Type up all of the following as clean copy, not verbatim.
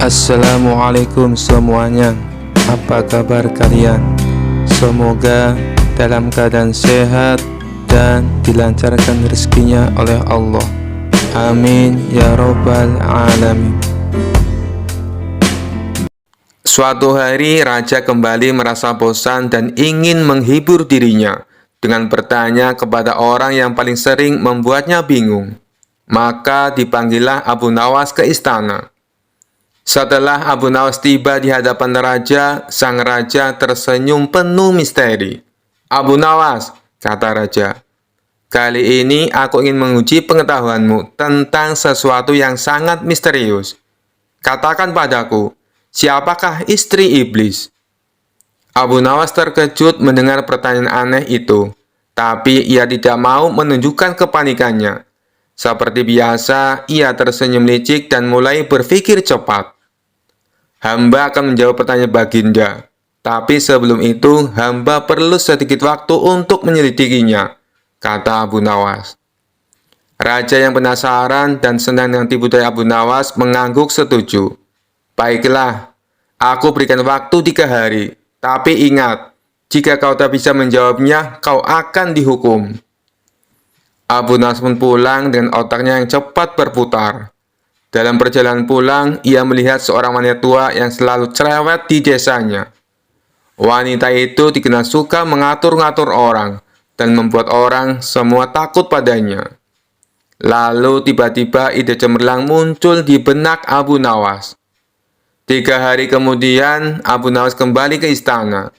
Assalamualaikum semuanya. Apa kabar kalian? Semoga dalam keadaan sehat dan dilancarkan rezekinya oleh Allah. Amin ya robbal alamin. Suatu hari raja kembali merasa bosan dan ingin menghibur dirinya dengan bertanya kepada orang yang paling sering membuatnya bingung. Maka dipanggillah Abu Nawas ke istana. Setelah Abu Nawas tiba di hadapan raja, sang raja tersenyum penuh misteri. "Abu Nawas," kata raja, "kali ini aku ingin menguji pengetahuanmu tentang sesuatu yang sangat misterius. Katakan padaku, siapakah istri iblis?" Abu Nawas terkejut mendengar pertanyaan aneh itu, tapi ia tidak mau menunjukkan kepanikannya. Seperti biasa, ia tersenyum licik dan mulai berpikir cepat. "Hamba akan menjawab pertanyaan Baginda, tapi sebelum itu hamba perlu sedikit waktu untuk menyelidikinya," kata Abu Nawas. Raja yang penasaran dan senang dengan tipu daya Abu Nawas mengangguk setuju. "Baiklah, aku berikan waktu 3 hari, tapi ingat, jika kau tak bisa menjawabnya, kau akan dihukum." Abu Nawas pun pulang dengan otaknya yang cepat berputar. Dalam perjalanan pulang, ia melihat seorang wanita tua yang selalu cerewet di desanya. Wanita itu dikenal suka mengatur-ngatur orang dan membuat orang semua takut padanya. Lalu tiba-tiba ide cemerlang muncul di benak Abu Nawas. 3 hari kemudian, Abu Nawas kembali ke istana.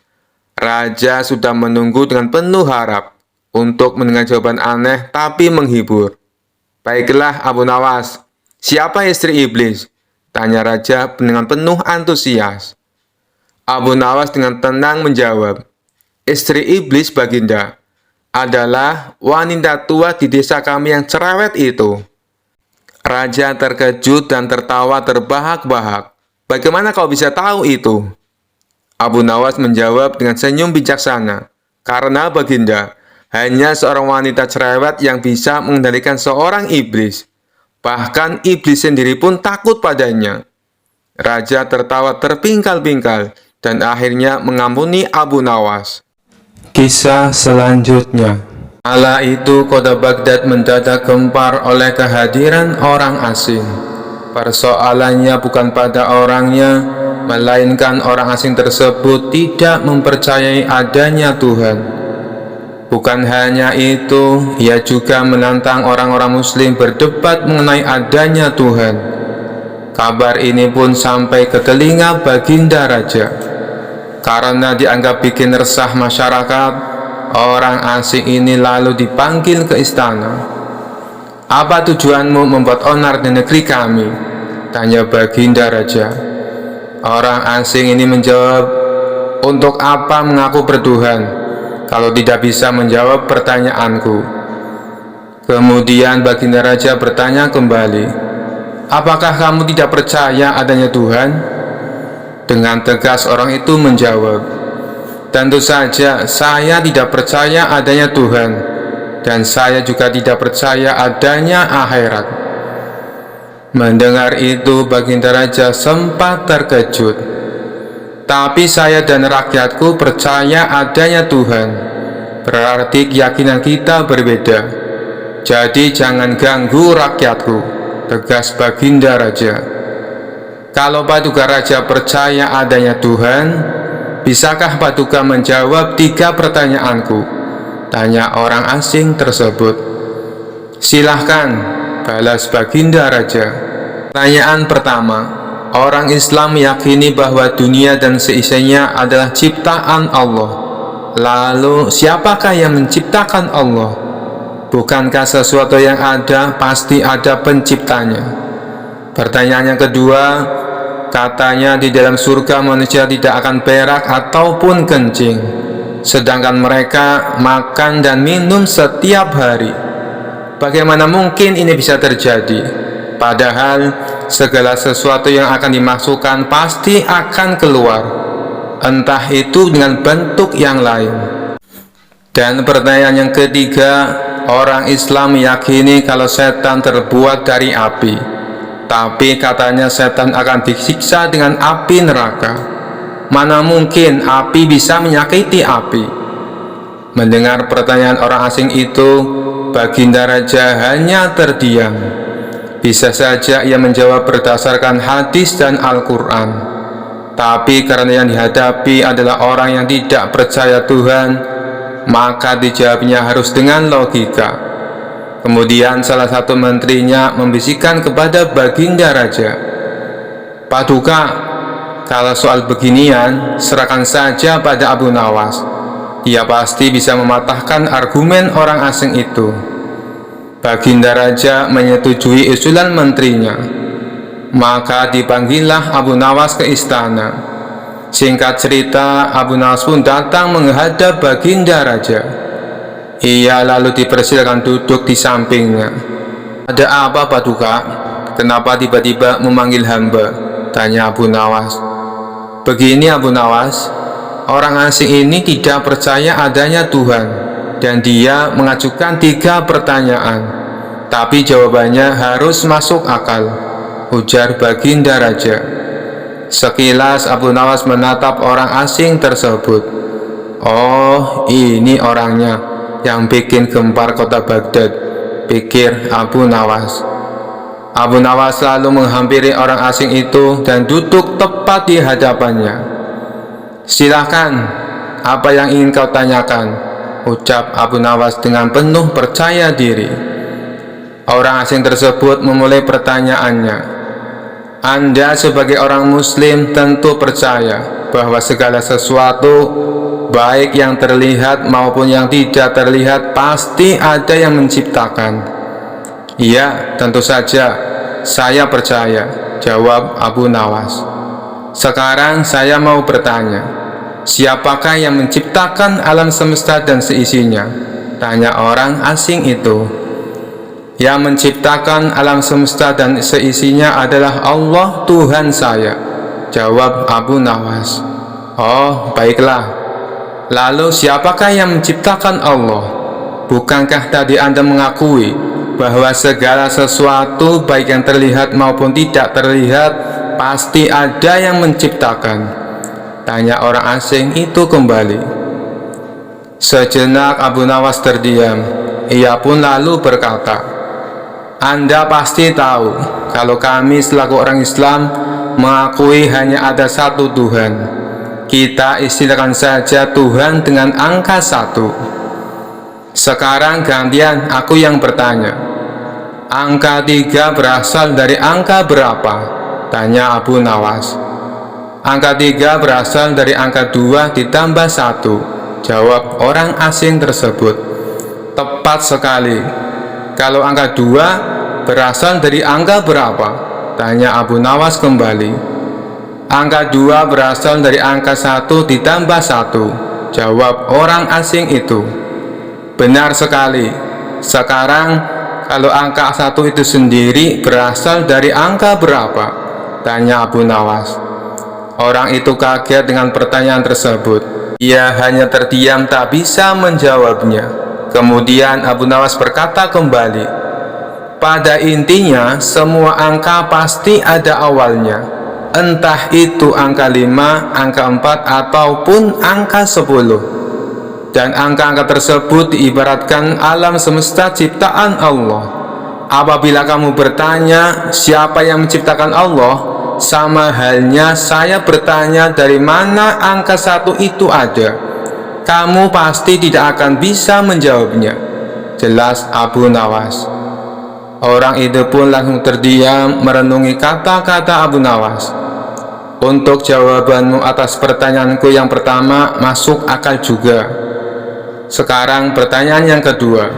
Raja sudah menunggu dengan penuh harap untuk mendengar jawaban aneh tapi menghibur. "Baiklah Abu Nawas, siapa istri iblis?" tanya raja dengan penuh antusias. Abu Nawas dengan tenang menjawab, "Istri iblis Baginda adalah wanita tua di desa kami yang cerewet itu." Raja terkejut dan tertawa terbahak-bahak. "Bagaimana kau bisa tahu itu?" Abu Nawas menjawab dengan senyum bijaksana, "Karena Baginda, hanya seorang wanita cerewet yang bisa mengendalikan seorang iblis. Bahkan iblis sendiri pun takut padanya." Raja tertawa terpingkal-pingkal dan akhirnya mengampuni Abu Nawas. Kisah selanjutnya. Kala itu kota Baghdad mendadak gempar oleh kehadiran orang asing. Persoalannya bukan pada orangnya, melainkan orang asing tersebut tidak mempercayai adanya Tuhan. Bukan hanya itu, ia juga menantang orang-orang muslim berdebat mengenai adanya Tuhan. Kabar ini pun sampai ke telinga Baginda Raja. Karena dianggap bikin resah masyarakat, orang asing ini lalu dipanggil ke istana. "Apa tujuanmu membuat onar di negeri kami?" tanya Baginda Raja. Orang asing ini menjawab, "Untuk apa mengaku bertuhan kalau tidak bisa menjawab pertanyaanku?" Kemudian Baginda Raja bertanya kembali, "Apakah kamu tidak percaya adanya Tuhan?" Dengan tegas orang itu menjawab, "Tentu saja saya tidak percaya adanya Tuhan, dan saya juga tidak percaya adanya akhirat." Mendengar itu Baginda Raja sempat terkejut. "Tapi saya dan rakyatku percaya adanya Tuhan. Berarti keyakinan kita berbeda. Jadi jangan ganggu rakyatku," tegas Baginda Raja. "Kalau Paduka Raja percaya adanya Tuhan, bisakah Paduka menjawab 3 pertanyaanku?" tanya orang asing tersebut. "Silahkan," balas Baginda Raja. Pertanyaan pertama, orang Islam meyakini bahwa dunia dan seisinya adalah ciptaan Allah. Lalu, siapakah yang menciptakan Allah? Bukankah sesuatu yang ada pasti ada penciptanya? Pertanyaan yang kedua, katanya di dalam surga manusia tidak akan berak ataupun kencing, sedangkan mereka makan dan minum setiap hari. Bagaimana mungkin ini bisa terjadi? Padahal segala sesuatu yang akan dimasukkan pasti akan keluar, entah itu dengan bentuk yang lain. Dan pertanyaan yang ketiga, orang Islam meyakini kalau setan terbuat dari api. Tapi katanya setan akan disiksa dengan api neraka. Mana mungkin api bisa menyakiti api? Mendengar pertanyaan orang asing itu, Baginda Raja hanya terdiam. Bisa saja ia menjawab berdasarkan hadis dan Al-Quran, tapi karena yang dihadapi adalah orang yang tidak percaya Tuhan, maka dijawabnya harus dengan logika. Kemudian salah satu menterinya membisikkan kepada Baginda Raja, "Paduka, kalau soal beginian serahkan saja pada Abu Nawas. Dia pasti bisa mematahkan argumen orang asing itu." Baginda Raja menyetujui usulan menterinya. Maka dipanggillah Abu Nawas ke istana. Singkat cerita, Abu Nawas pun datang menghadap Baginda Raja. Ia lalu dipersilakan duduk di sampingnya. "Ada apa, Paduka? Kenapa tiba-tiba memanggil hamba?" tanya Abu Nawas. "Begini Abu Nawas, orang asing ini tidak percaya adanya Tuhan, dan dia mengajukan 3 pertanyaan, tapi jawabannya harus masuk akal," ujar Baginda Raja. Sekilas Abu Nawas menatap orang asing tersebut. "Oh, ini orangnya yang bikin gempar kota Baghdad," pikir Abu Nawas. Abu Nawas lalu menghampiri orang asing itu dan duduk tepat di hadapannya. "Silakan, apa yang ingin kau tanyakan?" ucap Abu Nawas dengan penuh percaya diri. Orang asing tersebut memulai pertanyaannya. "Anda sebagai orang muslim tentu percaya bahwa segala sesuatu, baik yang terlihat maupun yang tidak terlihat, pasti ada yang menciptakan." "Iya, tentu saja, saya percaya," jawab Abu Nawas. "Sekarang saya mau bertanya, siapakah yang menciptakan alam semesta dan seisinya?" tanya orang asing itu. "Yang menciptakan alam semesta dan seisinya adalah Allah Tuhan saya," jawab Abu Nawas. "Oh, baiklah. Lalu siapakah yang menciptakan Allah? Bukankah tadi Anda mengakui bahwa segala sesuatu, baik yang terlihat maupun tidak terlihat, pasti ada yang menciptakan?" tanya orang asing itu kembali. Sejenak Abu Nawas terdiam. Ia pun lalu berkata, "Anda pasti tahu kalau kami selaku orang Islam mengakui hanya ada satu Tuhan. Kita istilahkan saja Tuhan dengan angka 1. Sekarang gantian aku yang bertanya. Angka 3 berasal dari angka berapa?" tanya Abu Nawas. "Angka 3 berasal dari angka 2 ditambah 1, jawab orang asing tersebut. "Tepat sekali. Kalau angka 2 berasal dari angka berapa?" tanya Abu Nawas kembali. "Angka 2 berasal dari angka 1 ditambah 1, jawab orang asing itu. "Benar sekali. Sekarang kalau angka 1 itu sendiri berasal dari angka berapa?" tanya Abu Nawas. Orang itu kaget dengan pertanyaan tersebut. Ia hanya terdiam tak bisa menjawabnya. Kemudian Abu Nawas berkata kembali, "Pada intinya semua angka pasti ada awalnya. Entah itu angka 5, angka 4, ataupun angka 10. Dan angka-angka tersebut diibaratkan alam semesta ciptaan Allah. Apabila kamu bertanya siapa yang menciptakan Allah, sama halnya saya bertanya dari mana angka 1 itu ada. Kamu pasti tidak akan bisa menjawabnya," jelas Abu Nawas. Orang itu pun langsung terdiam merenungi kata-kata Abu Nawas. "Untuk jawabanmu atas pertanyaanku yang pertama masuk akal juga. Sekarang pertanyaan yang kedua.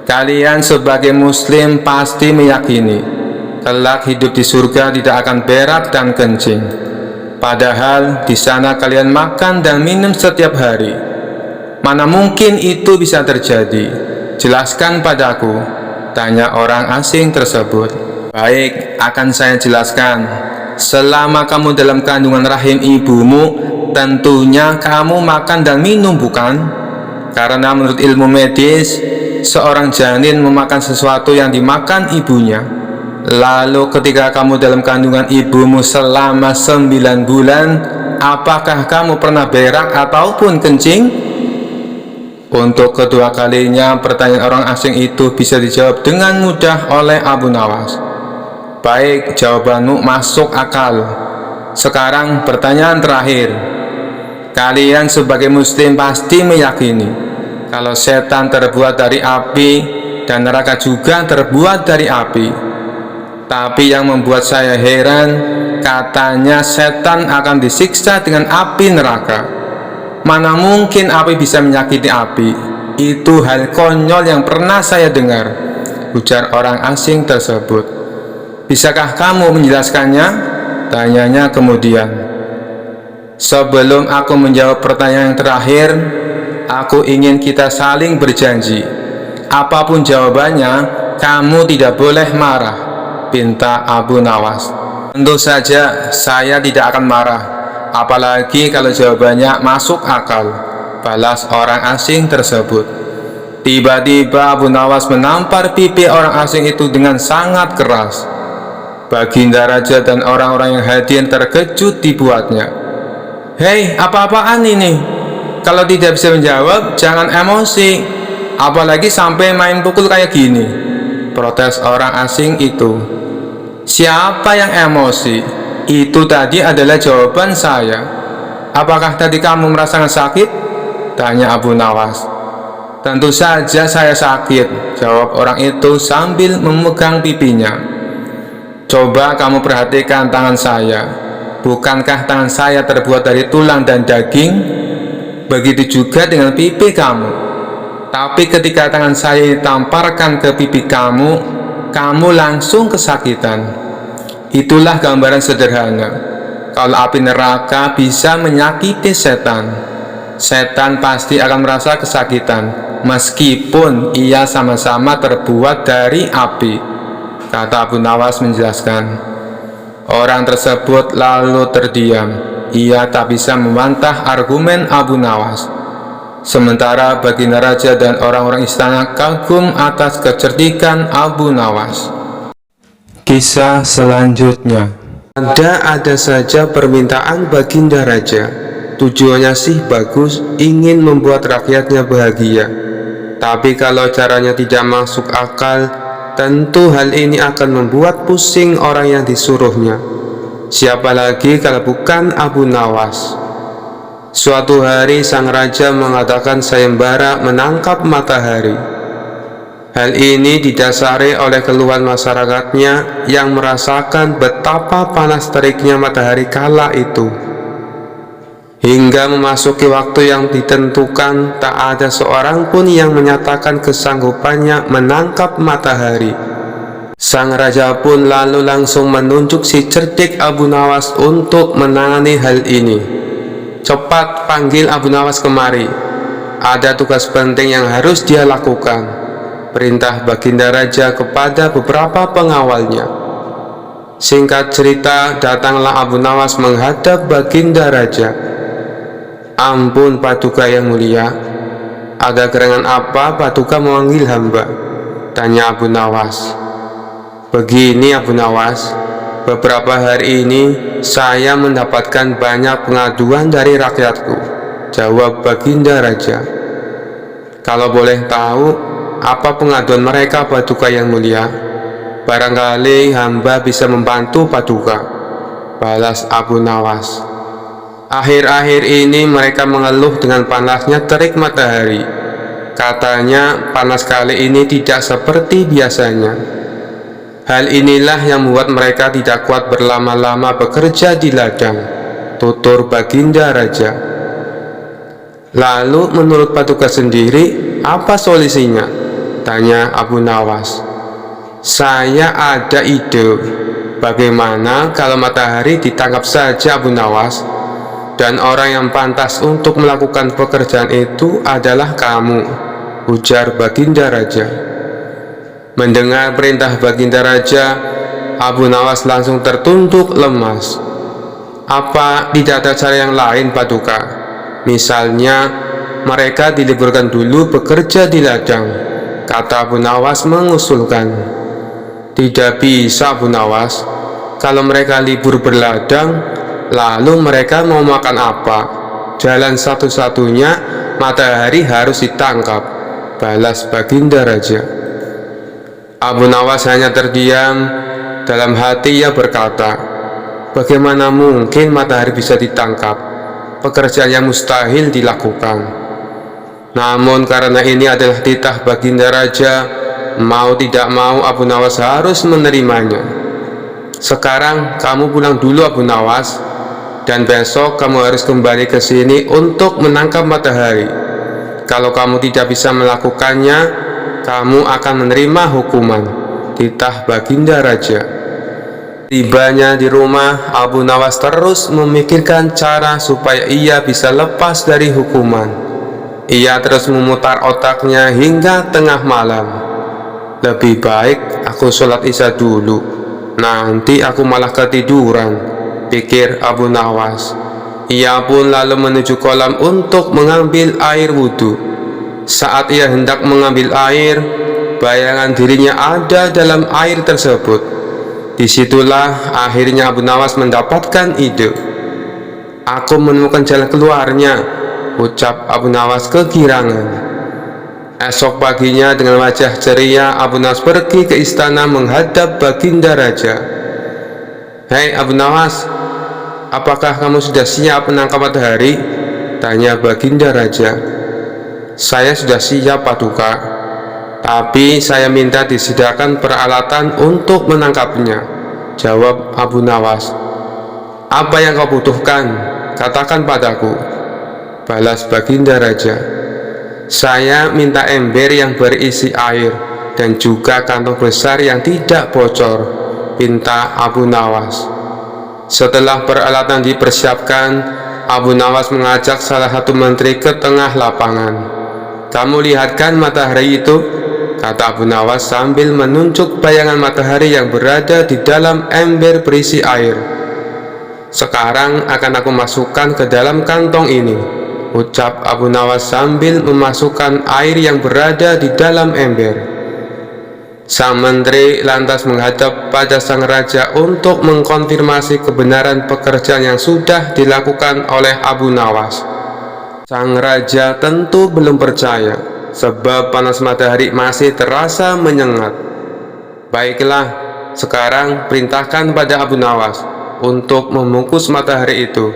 Kalian sebagai muslim pasti meyakini kelak hidup di surga tidak akan berak dan kencing. Padahal di sana kalian makan dan minum setiap hari. Mana mungkin itu bisa terjadi? Jelaskan padaku," tanya orang asing tersebut. "Baik, akan saya jelaskan. Selama kamu dalam kandungan rahim ibumu, tentunya kamu makan dan minum, bukan? Karena menurut ilmu medis, seorang janin memakan sesuatu yang dimakan ibunya. Lalu ketika kamu dalam kandungan ibumu selama 9 bulan, apakah kamu pernah berak ataupun kencing? Untuk kedua kalinya pertanyaan orang asing itu bisa dijawab dengan mudah oleh Abu Nawas. Baik, jawabanmu masuk akal. Sekarang pertanyaan terakhir. Kalian sebagai muslim pasti meyakini kalau setan terbuat dari api dan neraka juga terbuat dari api. Tapi yang membuat saya heran, katanya setan akan disiksa dengan api neraka. Mana mungkin api bisa menyakiti api? Itu hal konyol yang pernah saya dengar, ujar orang asing tersebut. Bisakah kamu menjelaskannya? Tanyanya kemudian. Sebelum aku menjawab pertanyaan yang terakhir, aku ingin kita saling berjanji. Apapun jawabannya, kamu tidak boleh marah, pinta Abu Nawas. Tentu saja saya tidak akan marah, apalagi kalau jawabannya masuk akal, balas orang asing tersebut. Tiba-tiba Abu Nawas menampar pipi orang asing itu dengan sangat keras. Baginda Raja dan orang-orang yang hadir terkejut dibuatnya. Hei, apa-apaan ini? Kalau tidak bisa menjawab, jangan emosi. Apalagi sampai main pukul kayak gini, protes orang asing itu. Siapa yang emosi? Itu tadi adalah jawaban saya. Apakah tadi kamu merasakan sakit? Tanya Abu Nawas. Tentu saja saya sakit, jawab orang itu sambil memegang pipinya. Coba kamu perhatikan tangan saya. Bukankah tangan saya terbuat dari tulang dan daging? Begitu juga dengan pipi kamu. Tapi ketika tangan saya ditamparkan ke pipi kamu, kamu langsung kesakitan. Itulah gambaran sederhana. Kalau api neraka bisa menyakiti setan, setan pasti akan merasa kesakitan, meskipun ia sama-sama terbuat dari api, kata Abu Nawas menjelaskan. Orang tersebut lalu terdiam. Ia tak bisa membantah argumen Abu Nawas. Sementara Baginda Raja dan orang-orang istana kagum atas kecerdikan Abu Nawas. Kisah selanjutnya. Ada saja permintaan Baginda Raja. Tujuannya sih bagus, ingin membuat rakyatnya bahagia. Tapi kalau caranya tidak masuk akal, tentu hal ini akan membuat pusing orang yang disuruhnya. Siapa lagi kalau bukan Abu Nawas. Suatu hari sang raja mengadakan sayembara menangkap matahari. Hal ini didasari oleh keluhan masyarakatnya yang merasakan betapa panas teriknya matahari kala itu. Hingga memasuki waktu yang ditentukan, tak ada seorang pun yang menyatakan kesanggupannya menangkap matahari. Sang raja pun lalu langsung menunjuk si cerdik Abu Nawas untuk menangani hal ini. Cepat panggil Abu Nawas kemari. Ada tugas penting yang harus dia lakukan, perintah Baginda Raja kepada beberapa pengawalnya. Singkat cerita, datanglah Abu Nawas menghadap Baginda Raja. Ampun Paduka yang mulia, ada gerangan apa Paduka memanggil hamba? Tanya Abu Nawas. Begini Abu Nawas, beberapa hari ini saya mendapatkan banyak pengaduan dari rakyatku, jawab Baginda Raja. Kalau boleh tahu, apa pengaduan mereka Paduka yang mulia? Barangkali hamba bisa membantu Paduka, balas Abu Nawas. Akhir-akhir ini mereka mengeluh dengan panasnya terik matahari. Katanya panas kali ini tidak seperti biasanya. Hal inilah yang membuat mereka tidak kuat berlama-lama bekerja di ladang, tutur Baginda Raja. Lalu menurut Paduka sendiri, apa solusinya? Tanya Abu Nawas. Saya ada ide. Bagaimana kalau matahari ditangkap saja Abu Nawas? Dan orang yang pantas untuk melakukan pekerjaan itu adalah kamu, ujar Baginda Raja. Mendengar perintah Baginda Raja, Abu Nawas langsung tertunduk lemas. Apa tidak ada cara yang lain Paduka? Misalnya mereka diliburkan dulu bekerja di ladang, kata Abu Nawas mengusulkan. Tidak bisa, Abu Nawas. Kalau mereka libur berladang, lalu mereka mau makan apa? Jalan satu-satunya, matahari harus ditangkap, balas Baginda Raja. Abu Nawas hanya terdiam. Dalam hati ia berkata, bagaimana mungkin matahari bisa ditangkap? Pekerjaan yang mustahil dilakukan. Namun karena ini adalah titah Baginda Raja, mau tidak mau Abu Nawas harus menerimanya. Sekarang kamu pulang dulu, Abu Nawas, dan besok kamu harus kembali ke sini untuk menangkap matahari. Kalau kamu tidak bisa melakukannya, kamu akan menerima hukuman, titah Baginda Raja. Tibanya di rumah, Abu Nawas terus memikirkan cara supaya ia bisa lepas dari hukuman. Ia terus memutar otaknya hingga tengah malam. Lebih baik aku sholat isya dulu, nanti aku malah ketiduran, pikir Abu Nawas. Ia pun lalu menuju kolam untuk mengambil air wudhu. Saat ia hendak mengambil air, bayangan dirinya ada dalam air tersebut. Disitulah akhirnya Abu Nawas mendapatkan ide. Aku menemukan jalan keluarnya, ucap Abu Nawas kegirangan. Esok paginya dengan wajah ceria, Abu Nawas pergi ke istana menghadap Baginda Raja. Hei Abu Nawas, apakah kamu sudah siap menangkap matahari? Tanya Baginda Raja. Saya sudah siap, Paduka, tapi saya minta disediakan peralatan untuk menangkapnya, jawab Abu Nawas. Apa yang kau butuhkan? Katakan padaku, balas Baginda Raja. Saya minta ember yang berisi air dan juga kantong besar yang tidak bocor, pinta Abu Nawas. Setelah peralatan dipersiapkan, Abu Nawas mengajak salah satu menteri ke tengah lapangan. Kamu lihatkan matahari itu? Kata Abu Nawas sambil menunjuk bayangan matahari yang berada di dalam ember berisi air. Sekarang akan aku masukkan ke dalam kantong ini, ucap Abu Nawas sambil memasukkan air yang berada di dalam ember. Sang menteri lantas menghadap pada sang raja untuk mengkonfirmasi kebenaran pekerjaan yang sudah dilakukan oleh Abu Nawas. Sang raja tentu belum percaya, sebab panas matahari masih terasa menyengat. Baiklah, sekarang perintahkan pada Abu Nawas untuk membungkus matahari itu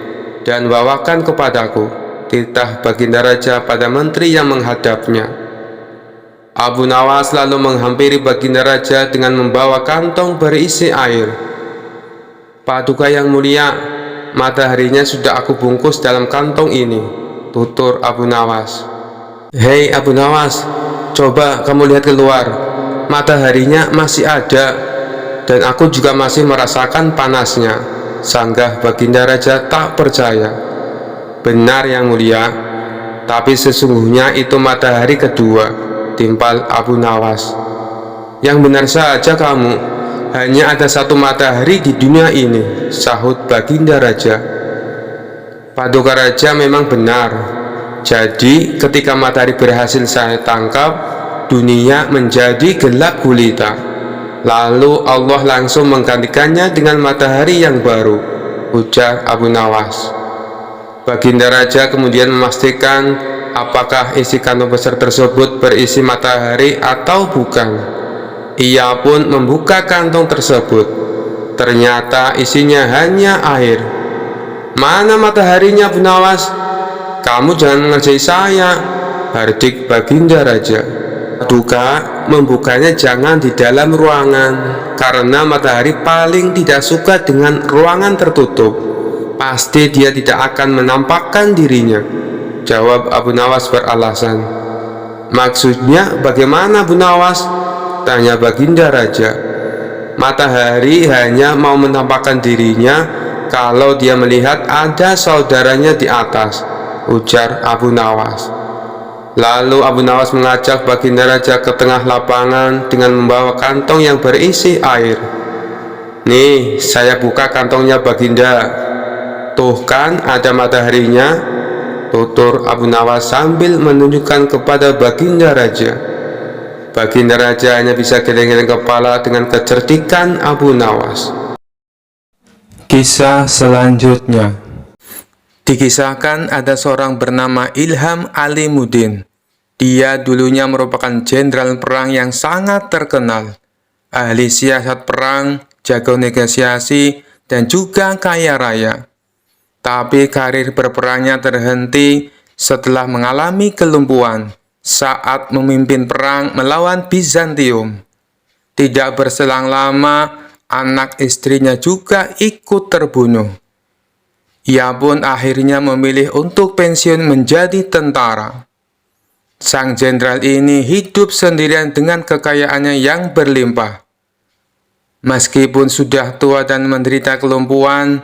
dan bawakan kepadaku, titah Baginda Raja pada menteri yang menghadapnya. Abu Nawas lalu menghampiri Baginda Raja dengan membawa kantong berisi air. Paduka yang mulia, mataharinya sudah aku bungkus dalam kantong ini, tutur Abu Nawas. Hei Abu Nawas, coba kamu lihat keluar, mataharinya masih ada, dan aku juga masih merasakan panasnya, sanggah Baginda Raja tak percaya. Benar yang mulia, tapi sesungguhnya itu matahari kedua, timpal Abu Nawas. Yang benar saja kamu, hanya ada satu matahari di dunia ini, sahut Baginda Raja. Paduka Raja memang benar. Jadi ketika matahari berhasil saya tangkap, dunia menjadi gelap gulita. Lalu Allah langsung menggantikannya dengan matahari yang baru, ujar Abu Nawas. Baginda Raja kemudian memastikan apakah isi kantong besar tersebut berisi matahari atau bukan. Ia pun membuka kantong tersebut. Ternyata isinya hanya air. Mana mataharinya, Abu Nawas? Kamu jangan mengerjai saya, hardik Baginda Raja. Paduka, membukanya jangan di dalam ruangan, karena matahari paling tidak suka dengan ruangan tertutup. Pasti dia tidak akan menampakkan dirinya, jawab Abu Nawas beralasan. Maksudnya bagaimana, Abu Nawas? Tanya Baginda Raja. Matahari hanya mau menampakkan dirinya kalau dia melihat ada saudaranya di atas, ujar Abu Nawas. Lalu Abu Nawas mengajak Baginda Raja ke tengah lapangan dengan membawa kantong yang berisi air. Nih, saya buka kantongnya Baginda. Tuh kan ada mataharinya, tutur Abu Nawas sambil menunjukkan kepada Baginda Raja. Baginda raja hanya bisa geleng-geleng kepala dengan kecerdikan Abu Nawas. Kisah selanjutnya. Dikisahkan ada seorang bernama Ilham Alimuddin. Dia dulunya merupakan jenderal perang yang sangat terkenal, ahli siasat perang, jago negosiasi, dan juga kaya raya. Tapi karir berperangnya terhenti setelah mengalami kelumpuhan saat memimpin perang melawan Bizantium. Tidak berselang lama, anak istrinya juga ikut terbunuh. Ia pun akhirnya memilih untuk pensiun menjadi tentara. Sang jenderal ini hidup sendirian dengan kekayaannya yang berlimpah. Meskipun sudah tua dan menderita kelumpuhan,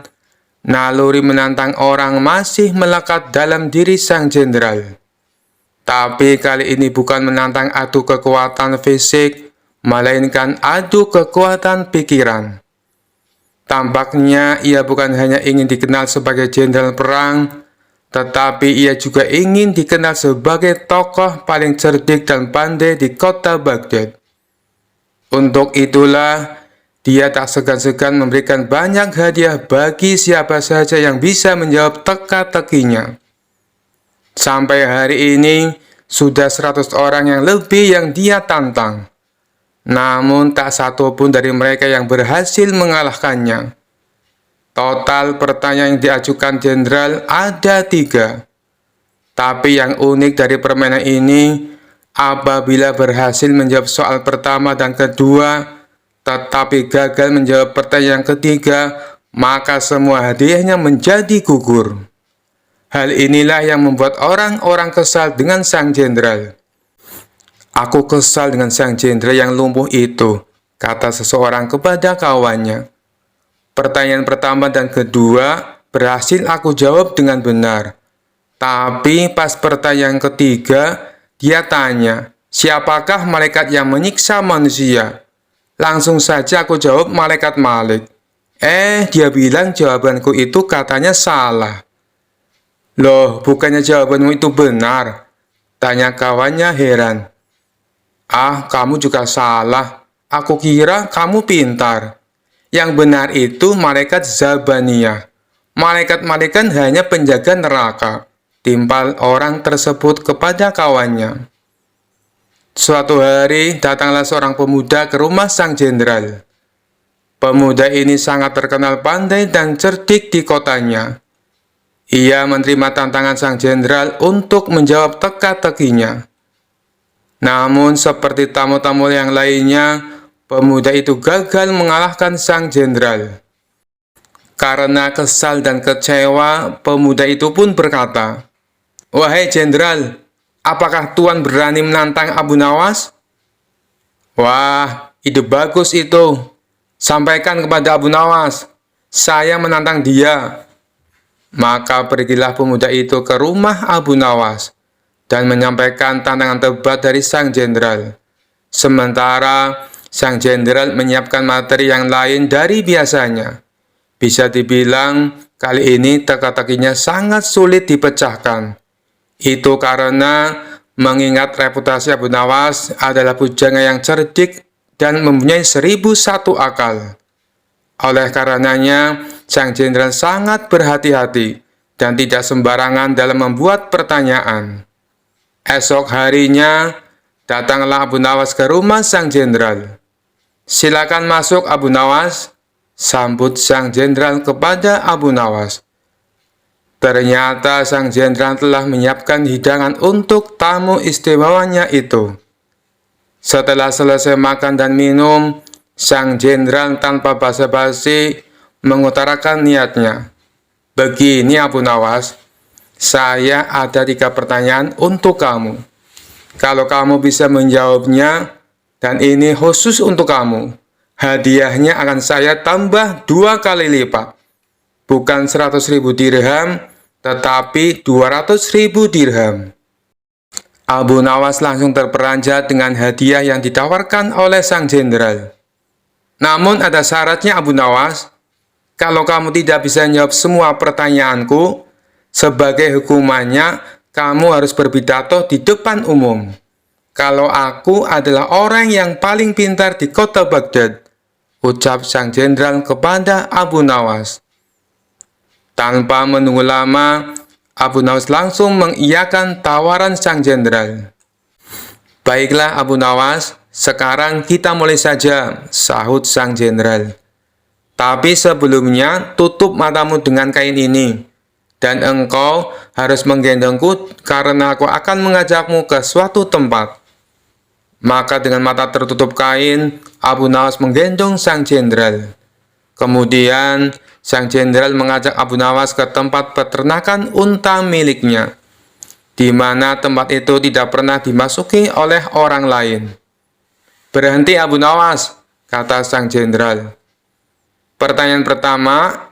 naluri menantang orang masih melekat dalam diri sang jenderal. Tapi kali ini bukan menantang adu kekuatan fisik, melainkan adu kekuatan pikiran. Tampaknya ia bukan hanya ingin dikenal sebagai jenderal perang, tetapi ia juga ingin dikenal sebagai tokoh paling cerdik dan pandai di kota Baghdad. Untuk itulah, dia tak segan-segan memberikan banyak hadiah bagi siapa saja yang bisa menjawab teka-tekinya. Sampai hari ini, sudah 100 orang yang lebih yang dia tantang. Namun tak satu pun dari mereka yang berhasil mengalahkannya. Total pertanyaan yang diajukan jenderal ada 3. Tapi yang unik dari permainan ini, apabila berhasil menjawab soal pertama dan kedua, tetapi gagal menjawab pertanyaan ketiga, maka semua hadiahnya menjadi gugur. Hal inilah yang membuat orang-orang kesal dengan sang jenderal. "Aku kesal dengan sang jenderal yang lumpuh itu," kata seseorang kepada kawannya. "Pertanyaan pertama dan kedua berhasil aku jawab dengan benar. Tapi pas pertanyaan ketiga, dia tanya, siapakah malaikat yang menyiksa manusia? Langsung saja aku jawab malaikat Malik. Dia bilang jawabanku itu katanya salah." "Loh, bukannya jawabanmu itu benar?" tanya kawannya heran. Kamu juga salah. Aku kira kamu pintar. Yang benar itu malaikat Zabaniyah. Malaikat-malaikat hanya penjaga neraka," timpal orang tersebut kepada kawannya. Suatu hari, datanglah seorang pemuda ke rumah sang jenderal. Pemuda ini sangat terkenal pandai dan cerdik di kotanya. Ia menerima tantangan sang jenderal untuk menjawab teka-tekinya. Namun seperti tamu-tamu yang lainnya, pemuda itu gagal mengalahkan sang jenderal. Karena kesal dan kecewa, pemuda itu pun berkata, "Wahai jenderal, apakah Tuan berani menantang Abu Nawas?" "Wah, ide bagus itu. Sampaikan kepada Abu Nawas, saya menantang dia." Maka pergilah pemuda itu ke rumah Abu Nawas dan menyampaikan tantangan debat dari sang jenderal. Sementara sang jenderal menyiapkan materi yang lain dari biasanya. Bisa dibilang kali ini teka-tekinya sangat sulit dipecahkan. Itu karena mengingat reputasi Abu Nawas adalah pujangga yang cerdik dan mempunyai 1001 akal. Oleh karenanya, sang jenderal sangat berhati-hati dan tidak sembarangan dalam membuat pertanyaan. Esok harinya, datanglah Abu Nawas ke rumah sang jenderal. "Silakan masuk Abu Nawas," sambut sang jenderal kepada Abu Nawas. Ternyata sang jenderal telah menyiapkan hidangan untuk tamu istimewanya itu. Setelah selesai makan dan minum, sang jenderal tanpa basa-basi mengutarakan niatnya. "Begini Abu Nawas, saya ada 3 pertanyaan untuk kamu. Kalau kamu bisa menjawabnya, dan ini khusus untuk kamu, hadiahnya akan saya tambah 2 kali lipat. Bukan 100.000 dirham, tetapi 200.000 dirham." Abu Nawas langsung terperanjat dengan hadiah yang ditawarkan oleh sang jenderal. "Namun ada syaratnya Abu Nawas. Kalau kamu tidak bisa menjawab semua pertanyaanku, sebagai hukumannya, kamu harus berpidato di depan umum. "Kalau aku adalah orang yang paling pintar di kota Baghdad," ucap sang jenderal kepada Abu Nawas. Tanpa menunggu lama, Abu Nawas langsung mengiyakan tawaran sang jenderal. "Baiklah Abu Nawas, sekarang kita mulai saja," sahut sang jenderal. "Tapi sebelumnya tutup matamu dengan kain ini, dan engkau harus menggendongku karena aku akan mengajakmu ke suatu tempat." Maka dengan mata tertutup kain, Abu Nawas menggendong sang jenderal. Kemudian, sang jenderal mengajak Abu Nawas ke tempat peternakan unta miliknya, di mana tempat itu tidak pernah dimasuki oleh orang lain. "Berhenti Abu Nawas," kata sang jenderal. "Pertanyaan pertama,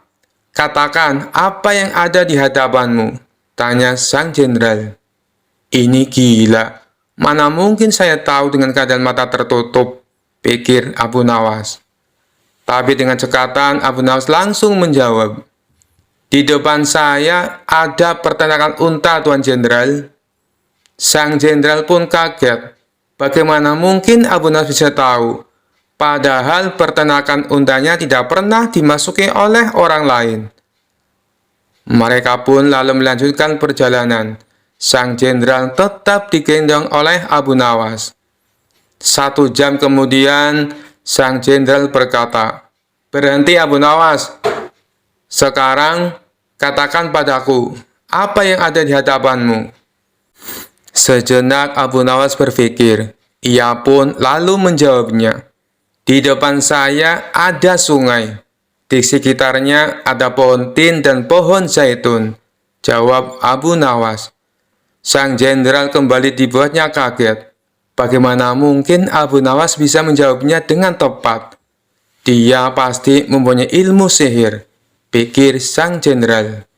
katakan apa yang ada di hadapanmu," tanya sang jenderal. "Ini gila. Mana mungkin saya tahu dengan keadaan mata tertutup," pikir Abu Nawas. Tapi dengan cekatan, Abu Nawas langsung menjawab, "Di depan saya ada peternakan unta, Tuan Jenderal." Sang jenderal pun kaget. Bagaimana mungkin Abu Nawas bisa tahu? Padahal peternakan untanya tidak pernah dimasuki oleh orang lain. Mereka pun lalu melanjutkan perjalanan. Sang jenderal tetap digendong oleh Abu Nawas. 1 jam kemudian, sang jenderal berkata, "Berhenti Abu Nawas. Sekarang katakan padaku, apa yang ada di hadapanmu?" Sejenak Abu Nawas berpikir. Ia pun lalu menjawabnya, "Di depan saya ada sungai. Di sekitarnya ada pohon tin dan pohon zaitun," jawab Abu Nawas. Sang jenderal kembali dibuatnya kaget. Bagaimana mungkin Abu Nawas bisa menjawabnya dengan tepat? Dia pasti mempunyai ilmu sihir, pikir sang jenderal.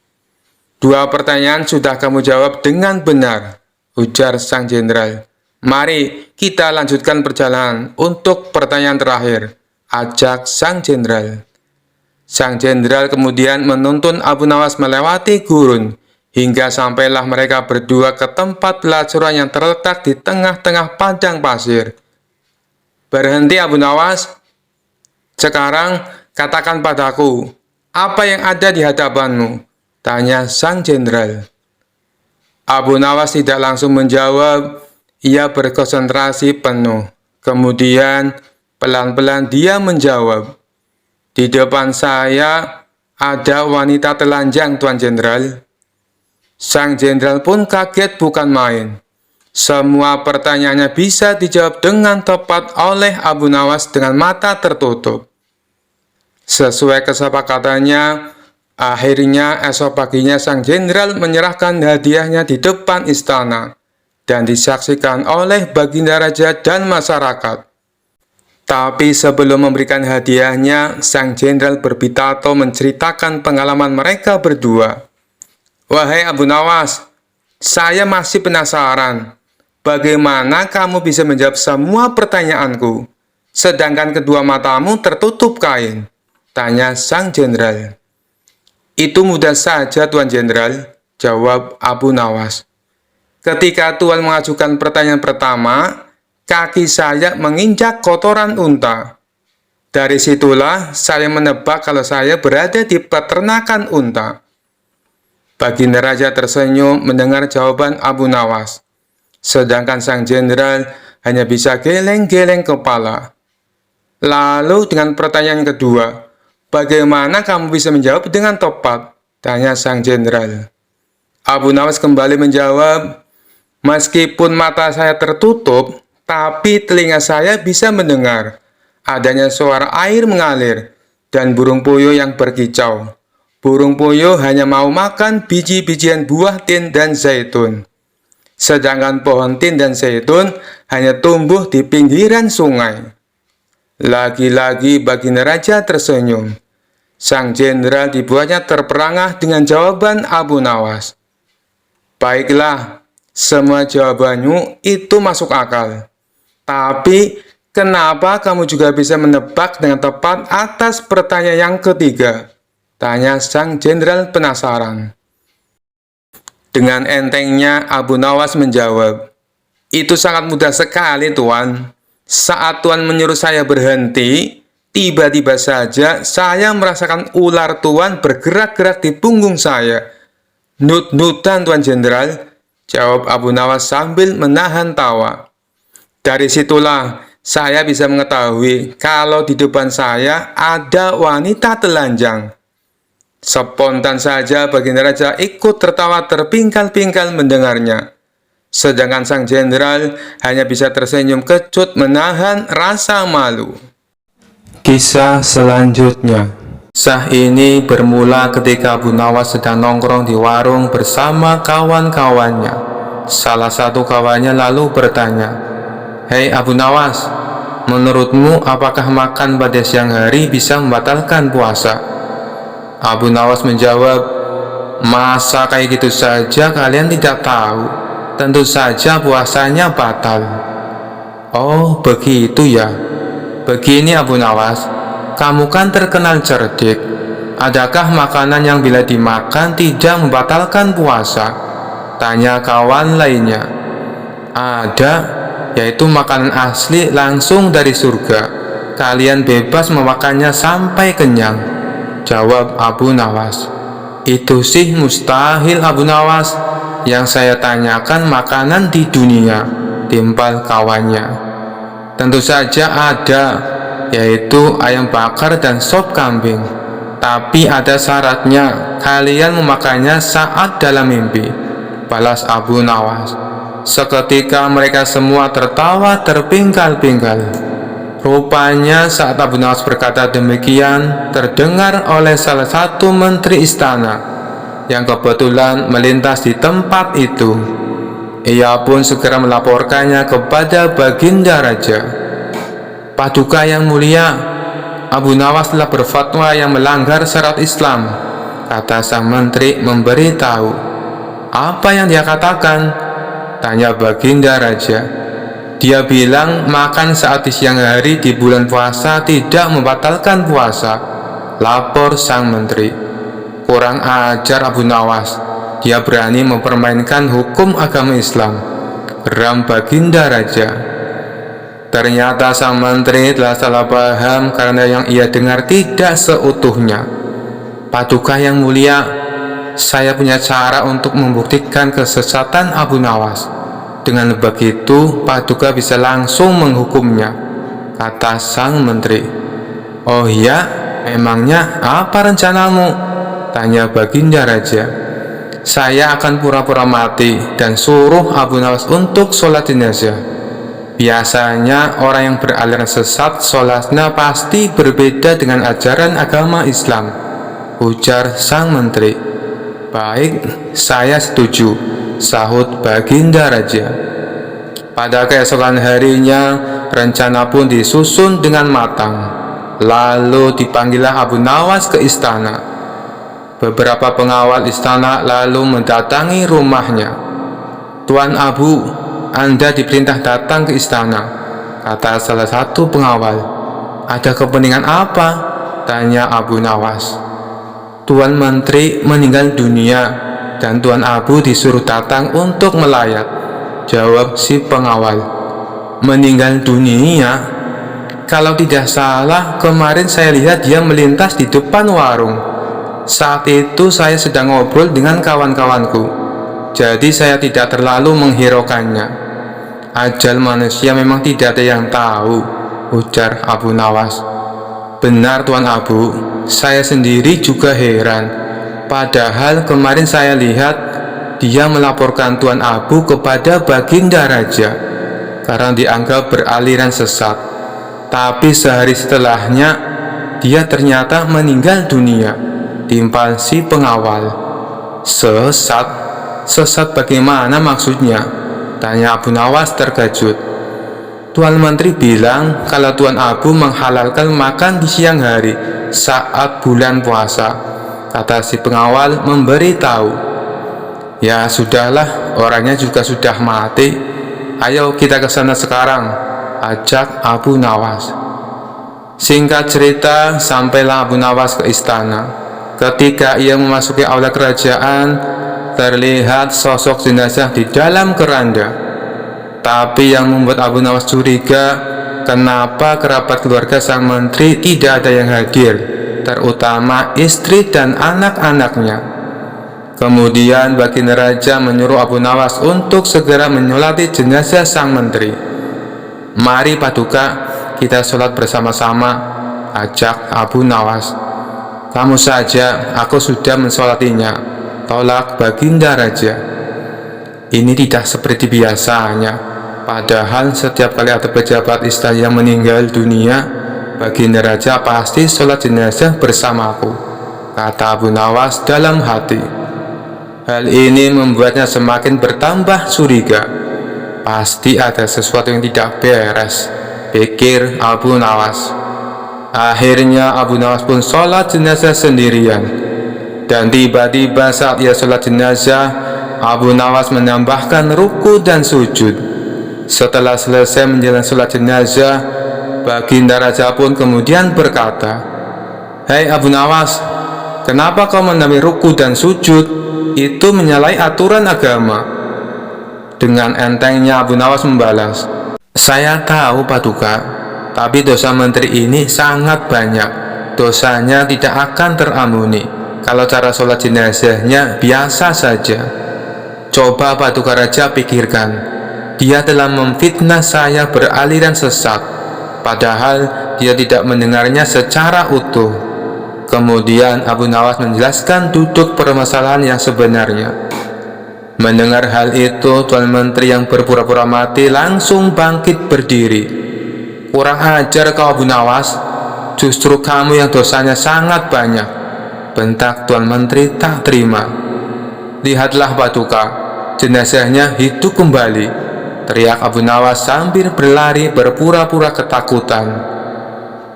"2 pertanyaan sudah kamu jawab dengan benar," ujar sang jenderal. "Mari kita lanjutkan perjalanan untuk pertanyaan terakhir," ajak sang jenderal. Sang jenderal kemudian menuntun Abu Nawas melewati gurun, hingga sampailah mereka berdua ke tempat pelacuran yang terletak di tengah-tengah padang pasir. "Berhenti Abu Nawas. Sekarang katakan padaku, apa yang ada di hadapanmu?" tanya sang jenderal. Abu Nawas tidak langsung menjawab. Ia berkonsentrasi penuh. Kemudian pelan-pelan dia menjawab, "Di depan saya ada wanita telanjang, Tuan Jenderal." Sang jenderal pun kaget bukan main. Semua pertanyaannya bisa dijawab dengan tepat oleh Abu Nawas dengan mata tertutup. Sesuai kesepakatannya, akhirnya esok paginya sang jenderal menyerahkan hadiahnya di depan istana dan disaksikan oleh Baginda Raja dan masyarakat. Tapi sebelum memberikan hadiahnya, sang jenderal berpidato menceritakan pengalaman mereka berdua. "Wahai Abu Nawas, saya masih penasaran. Bagaimana kamu bisa menjawab semua pertanyaanku, sedangkan kedua matamu tertutup kain?" tanya sang jenderal. "Itu mudah saja, Tuan Jenderal," jawab Abu Nawas. "Ketika Tuan mengajukan pertanyaan pertama, kaki saya menginjak kotoran unta. Dari situlah saya menebak kalau saya berada di peternakan unta." Baginda Raja tersenyum mendengar jawaban Abu Nawas, sedangkan sang jenderal hanya bisa geleng-geleng kepala. Lalu dengan pertanyaan kedua, "Bagaimana kamu bisa menjawab dengan tepat?" tanya sang jenderal. Abu Nawas kembali menjawab, "Meskipun mata saya tertutup, tapi telinga saya bisa mendengar adanya suara air mengalir dan burung puyuh yang berkicau. Burung puyuh hanya mau makan biji-bijian buah tin dan zaitun. Sedangkan pohon tin dan zaitun hanya tumbuh di pinggiran sungai." Lagi-lagi Baginda Raja tersenyum. Sang jenderal dibuatnya terperangah dengan jawaban Abu Nawas. "Baiklah, semua jawabanmu itu masuk akal. Tapi kenapa kamu juga bisa menebak dengan tepat atas pertanyaan yang ketiga?" tanya sang jenderal penasaran. Dengan entengnya Abu Nawas menjawab, Itu sangat mudah sekali, Tuan. Saat Tuan menyuruh saya berhenti, tiba-tiba saja saya merasakan ular Tuan bergerak-gerak di punggung saya. Nut-nutan, Tuan Jenderal, jawab Abu Nawas sambil menahan tawa. Dari situlah saya bisa mengetahui kalau di depan saya ada wanita telanjang. Spontan saja Baginda Raja ikut tertawa terpingkal-pingkal mendengarnya. Sedangkan sang jenderal hanya bisa tersenyum kecut menahan rasa malu. Kisah selanjutnya. Kisah ini bermula ketika Abu Nawas sedang nongkrong di warung bersama kawan-kawannya. Salah satu kawannya lalu bertanya, "Hei Abu Nawas, menurutmu apakah makan pada siang hari bisa membatalkan puasa?" Abu Nawas menjawab, "Masa kayak gitu saja kalian tidak tahu? Tentu saja puasanya batal." "Oh begitu ya. Begini Abu Nawas, kamu kan terkenal cerdik. Adakah makanan yang bila dimakan tidak membatalkan puasa?" tanya kawan lainnya. "Ada, yaitu makanan asli langsung dari surga. Kalian bebas memakannya sampai kenyang," jawab Abu Nawas. "Itu sih mustahil Abu Nawas. Yang saya tanyakan makanan di dunia," timpal kawannya. "Tentu saja ada, yaitu ayam bakar dan sop kambing. Tapi ada syaratnya, kalian memakannya saat dalam mimpi," balas Abu Nawas. Seketika mereka semua tertawa terpingkal-pingkal. Rupanya saat Abu Nawas berkata demikian, terdengar oleh salah satu menteri istana yang kebetulan melintas di tempat itu. Ia pun segera melaporkannya kepada Baginda Raja. "Paduka yang mulia, Abu Nawas telah berfatwa yang melanggar syarat Islam," kata sang menteri memberitahu. "Apa yang dia katakan?" tanya Baginda Raja. "Dia bilang makan saat di siang hari di bulan puasa tidak membatalkan puasa," lapor sang menteri. "Kurang ajar Abu Nawas, dia berani mempermainkan hukum agama Islam," geram Baginda Raja. Ternyata sang menteri telah salah paham karena yang ia dengar tidak seutuhnya. "Paduka yang mulia, saya punya cara untuk membuktikan kesesatan Abu Nawas. Dengan begitu, Paduka bisa langsung menghukumnya," kata sang menteri. "Oh ya, memangnya apa rencanamu?" tanya Baginda Raja. "Saya akan pura-pura mati dan suruh Abu Nawas untuk sholat jenazah. Biasanya orang yang beraliran sesat sholatnya pasti berbeda dengan ajaran agama Islam," ujar sang menteri. "Baik, saya setuju," sahut Baginda Raja. Pada keesokan harinya, rencana pun disusun dengan matang. Lalu dipanggillah Abu Nawas ke istana. Beberapa pengawal istana lalu mendatangi rumahnya. "Tuan Abu, Anda diperintah datang ke istana," kata salah satu pengawal. "Ada kepentingan apa?" tanya Abu Nawas. "Tuan Menteri meninggal dunia dan Tuan Abu disuruh datang untuk melayat," jawab si pengawal. "Meninggal dunia? Kalau tidak salah, kemarin saya lihat dia melintas di depan warung. Saat itu saya sedang ngobrol dengan kawan-kawanku, jadi saya tidak terlalu menghiraukannya. Ajal manusia memang tidak ada yang tahu," ujar Abu Nawas. "Benar Tuan Abu, saya sendiri juga heran. Padahal kemarin saya lihat dia melaporkan Tuan Abu kepada Baginda Raja karena dianggap beraliran sesat. Tapi sehari setelahnya dia ternyata meninggal dunia," timpal si pengawal. "Sesat? Sesat bagaimana maksudnya?" tanya Abu Nawas terkejut. "Tuan Menteri bilang kalau Tuan Abu menghalalkan makan di siang hari saat bulan puasa," kata si pengawal memberitahu. "Ya sudahlah, orangnya juga sudah mati. Ayo kita ke sana sekarang," ajak Abu Nawas. Singkat cerita, sampailah Abu Nawas ke istana. Ketika ia memasuki aula kerajaan, terlihat sosok jenazah di dalam keranda. Tapi yang membuat Abu Nawas curiga, kenapa kerabat keluarga sang menteri tidak ada yang hadir, terutama istri dan anak-anaknya. Kemudian Baginda Raja menyuruh Abu Nawas untuk segera menyolati jenazah sang menteri. "Mari Paduka, kita sholat bersama-sama," ajak Abu Nawas. "Kamu saja, aku sudah mensolatinya," tolak Baginda Raja. Ini tidak seperti biasanya. Padahal setiap kali ada pejabat istana yang meninggal dunia, Baginda Raja pasti sholat jenazah bersamaku, kata Abu Nawas dalam hati. Hal ini membuatnya semakin bertambah curiga. Pasti ada sesuatu yang tidak beres, pikir Abu Nawas. Akhirnya Abu Nawas pun sholat jenazah sendirian. Dan tiba-tiba saat ia sholat jenazah, Abu Nawas menambahkan ruku dan sujud. Setelah selesai menjalani sholat jenazah, Baginda Raja pun kemudian berkata, "Hei Abu Nawas, kenapa kau menambah ruku dan sujud? Itu menyalahi aturan agama." Dengan entengnya Abu Nawas membalas, "Saya tahu Paduka, tapi dosa menteri ini sangat banyak. Dosanya tidak akan terampuni kalau cara sholat jenazahnya biasa saja. Coba Paduka Raja pikirkan, dia telah memfitnah saya beraliran sesat, padahal dia tidak mendengarnya secara utuh." Kemudian Abu Nawas menjelaskan duduk permasalahan yang sebenarnya. Mendengar hal itu, Tuan Menteri yang berpura-pura mati langsung bangkit berdiri. "Kurang ajar kau Abu Nawas, justru kamu yang dosanya sangat banyak," bentak Tuan Menteri tak terima. "Lihatlah Paduka, jenazahnya hidup kembali," teriak Abu Nawas sambil berlari berpura-pura ketakutan.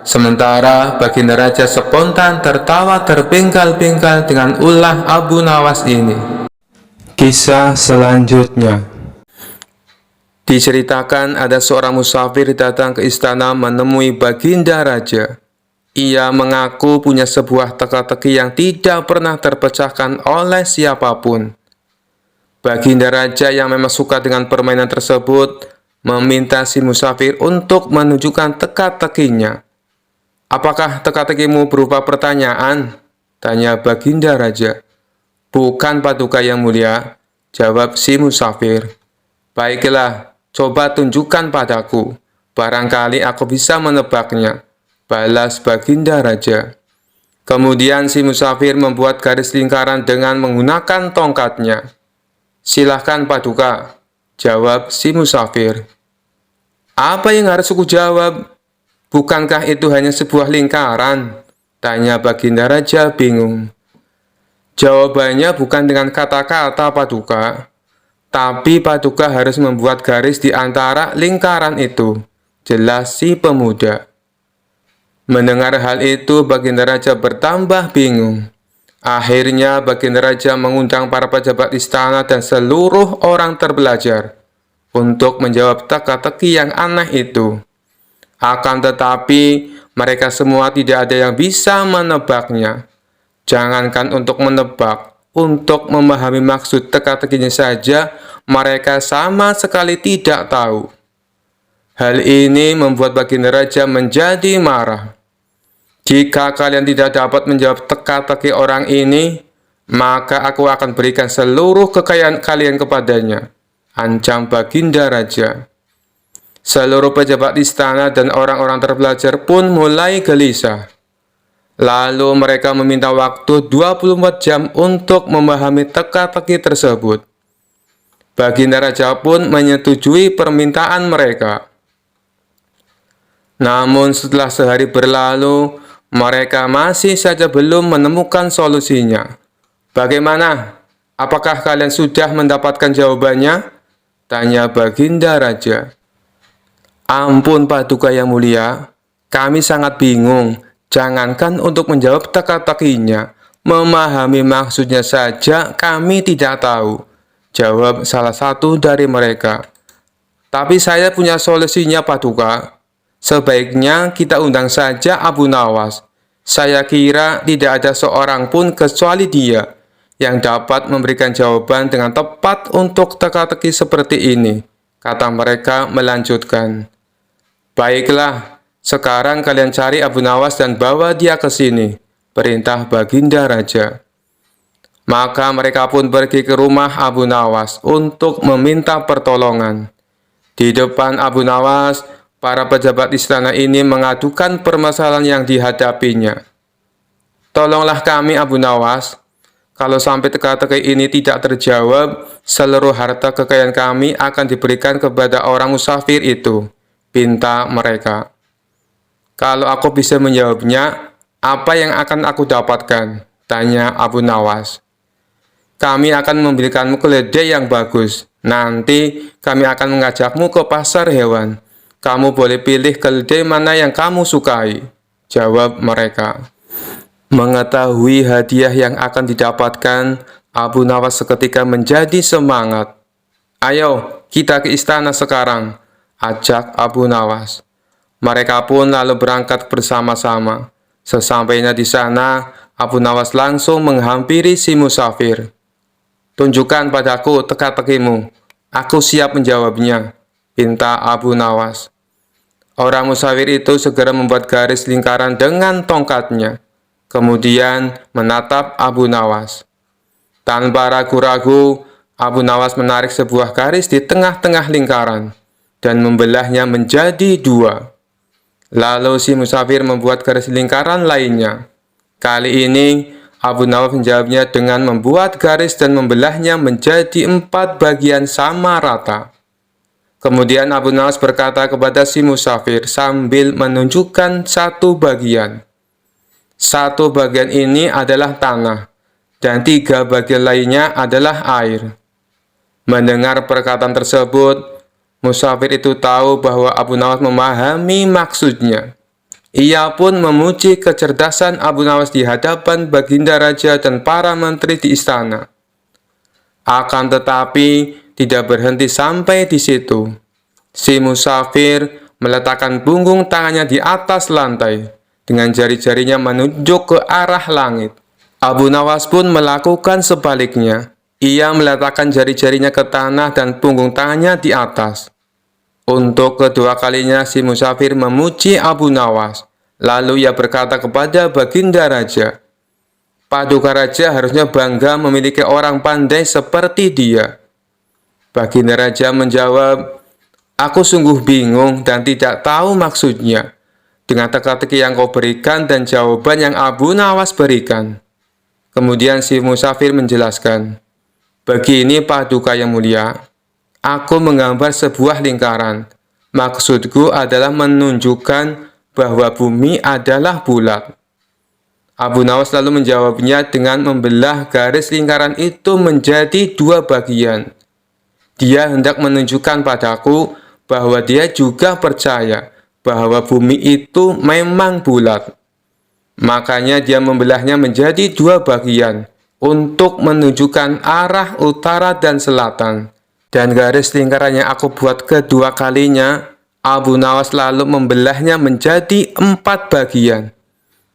Sementara Baginda Raja spontan tertawa terpingkal-pingkal dengan ulah Abu Nawas ini. Kisah selanjutnya diceritakan ada seorang musafir datang ke istana menemui Baginda Raja. Ia mengaku punya sebuah teka-teki yang tidak pernah terpecahkan oleh siapapun. Baginda Raja yang memang suka dengan permainan tersebut meminta si musafir untuk menunjukkan teka-tekinya. "Apakah teka-tekimu berupa pertanyaan?" tanya Baginda Raja. "Bukan Paduka yang mulia," jawab si musafir. "Baiklah, coba tunjukkan padaku. Barangkali aku bisa menebaknya," balas Baginda Raja. Kemudian si musafir membuat garis lingkaran dengan menggunakan tongkatnya. "Silahkan Paduka," jawab si musafir. "Apa yang harus aku jawab? Bukankah itu hanya sebuah lingkaran?" tanya Baginda Raja bingung. "Jawabannya bukan dengan kata-kata Paduka, tapi Paduka harus membuat garis di antara lingkaran itu," jelas si pemuda. Mendengar hal itu, Baginda Raja bertambah bingung. Akhirnya Baginda Raja mengundang para pejabat istana dan seluruh orang terbelajar untuk menjawab teka-teki yang aneh itu. Akan tetapi mereka semua tidak ada yang bisa menebaknya. Jangankan untuk menebak, untuk memahami maksud teka-tekinya saja, mereka sama sekali tidak tahu. Hal ini membuat Baginda Raja menjadi marah. "Jika kalian tidak dapat menjawab teka-teki orang ini, maka aku akan berikan seluruh kekayaan kalian kepadanya," ancam Baginda Raja. Seluruh pejabat istana dan orang-orang terbelajar pun mulai gelisah. Lalu mereka meminta waktu 24 jam untuk memahami teka-teki tersebut. Baginda Raja pun menyetujui permintaan mereka. Namun setelah sehari berlalu, mereka masih saja belum menemukan solusinya. "Bagaimana? Apakah kalian sudah mendapatkan jawabannya?" tanya Baginda Raja. "Ampun Paduka yang mulia, kami sangat bingung. Jangankan untuk menjawab teka-tekinya, memahami maksudnya saja kami tidak tahu," jawab salah satu dari mereka. "Tapi saya punya solusinya Paduka. Sebaiknya kita undang saja Abu Nawas. Saya kira tidak ada seorang pun kecuali dia yang dapat memberikan jawaban dengan tepat untuk teka-teki seperti ini," Kata mereka melanjutkan, "Baiklah, sekarang kalian cari Abu Nawas dan bawa dia ke sini," perintah Baginda Raja. Maka mereka pun pergi ke rumah Abu Nawas untuk meminta pertolongan. Di depan Abu Nawas, para pejabat istana ini mengadukan permasalahan yang dihadapinya. "Tolonglah kami Abu Nawas. Kalau sampai teka-teki ini tidak terjawab, seluruh harta kekayaan kami akan diberikan kepada orang musafir itu," pinta mereka. "Kalau aku bisa menjawabnya, apa yang akan aku dapatkan?" tanya Abu Nawas. "Kami akan memberikanmu keledai yang bagus. Nanti kami akan mengajakmu ke pasar hewan. Kamu boleh pilih keledai mana yang kamu sukai," jawab mereka. Mengetahui hadiah yang akan didapatkan, Abu Nawas seketika menjadi semangat. "Ayo, kita ke istana sekarang," ajak Abu Nawas. Mereka pun lalu berangkat bersama-sama. Sesampainya di sana, Abu Nawas langsung menghampiri si musafir. "Tunjukkan padaku teka-tekimu. Aku siap menjawabnya," pinta Abu Nawas. Orang musafir itu segera membuat garis lingkaran dengan tongkatnya. Kemudian menatap Abu Nawas. Tanpa ragu-ragu, Abu Nawas menarik sebuah garis di tengah-tengah lingkaran dan membelahnya menjadi dua. Lalu si musafir membuat garis lingkaran lainnya. Kali ini, Abu Nawas menjawabnya dengan membuat garis dan membelahnya menjadi 4 bagian sama rata. Kemudian Abu Nawas berkata kepada si musafir sambil menunjukkan satu bagian. "Satu bagian ini adalah tanah, dan 3 bagian lainnya adalah air." Mendengar perkataan tersebut, musafir itu tahu bahwa Abu Nawas memahami maksudnya. Ia pun memuji kecerdasan Abu Nawas di hadapan Baginda Raja dan para menteri di istana. Akan tetapi, tidak berhenti sampai di situ. Si musafir meletakkan punggung tangannya di atas lantai. Dengan jari-jarinya menunjuk ke arah langit. Abu Nawas pun melakukan sebaliknya. Ia meletakkan jari-jarinya ke tanah dan punggung tangannya di atas. Untuk kedua kalinya si musafir memuji Abu Nawas. Lalu ia berkata kepada Baginda Raja, "Paduka Raja harusnya bangga memiliki orang pandai seperti dia." Baginda Raja menjawab, "Aku sungguh bingung dan tidak tahu maksudnya dengan teka-teki yang kau berikan dan jawaban yang Abu Nawas berikan." Kemudian si musafir menjelaskan, "Begini Paduka yang mulia, aku menggambar sebuah lingkaran. Maksudku adalah menunjukkan bahwa bumi adalah bulat." Abu Nawas lalu menjawabnya dengan membelah garis lingkaran itu menjadi 2 bagian. Dia hendak menunjukkan padaku bahwa dia juga percaya bahwa bumi itu memang bulat. Makanya dia membelahnya menjadi 2 bagian untuk menunjukkan arah utara dan selatan. Dan garis lingkaran yang aku buat kedua kalinya, Abu Nawas lalu membelahnya menjadi 4 bagian.